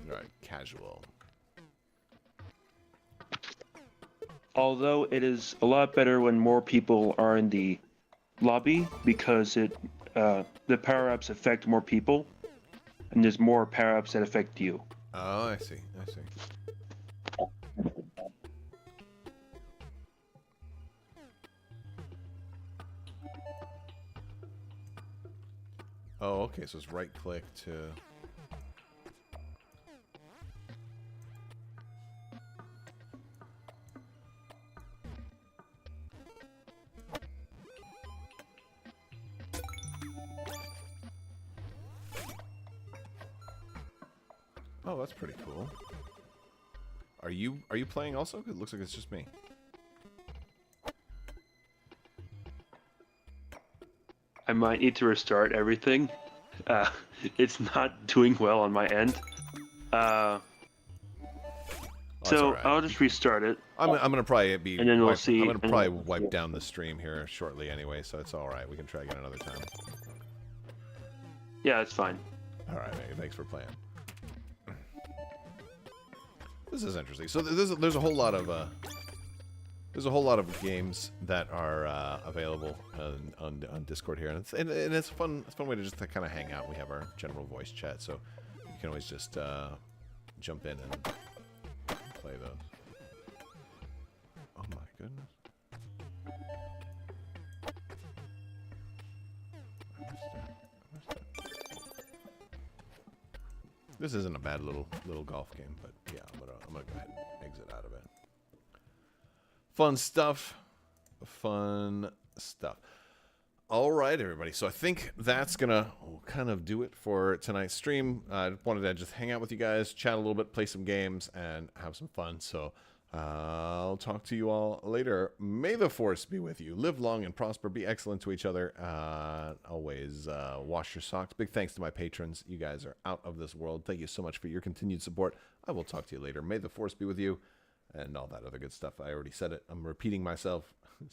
All right, casual. Although it is a lot better when more people are in the lobby because the power-ups affect more people, and there's more power-ups that affect you. Oh, I see. I see. Oh, okay. So it's right-click to. Oh, that's pretty cool. Are you playing also? It looks like it's just me. I might need to restart everything. It's not doing well on my end. So right. I'll just restart it. I'm gonna probably be. And then we'll see. I'm gonna probably wipe down the stream here shortly anyway, so it's all right. We can try again another time. Yeah, it's fine. All right, mate. Thanks for playing. This is interesting. So there's a whole lot of games that are available on Discord here, and it's a fun way to just kind of hang out. We have our general voice chat, so you can always just jump in and play those. Oh my goodness! I missed it. This isn't a bad little golf game, but yeah, I'm gonna go ahead and exit out of it. Fun stuff. Fun stuff. All right, everybody. So I think that's gonna kind of do it for tonight's stream. I wanted to just hang out with you guys, chat a little bit, play some games, and have some fun. So I'll talk to you all later. May the force be with you. Live long and prosper. Be excellent to each other. Always wash your socks. Big thanks to my patrons. You guys are out of this world. Thank you so much for your continued support. I will talk to you later. May the force be with you. And all that other good stuff. I already said it. I'm repeating myself.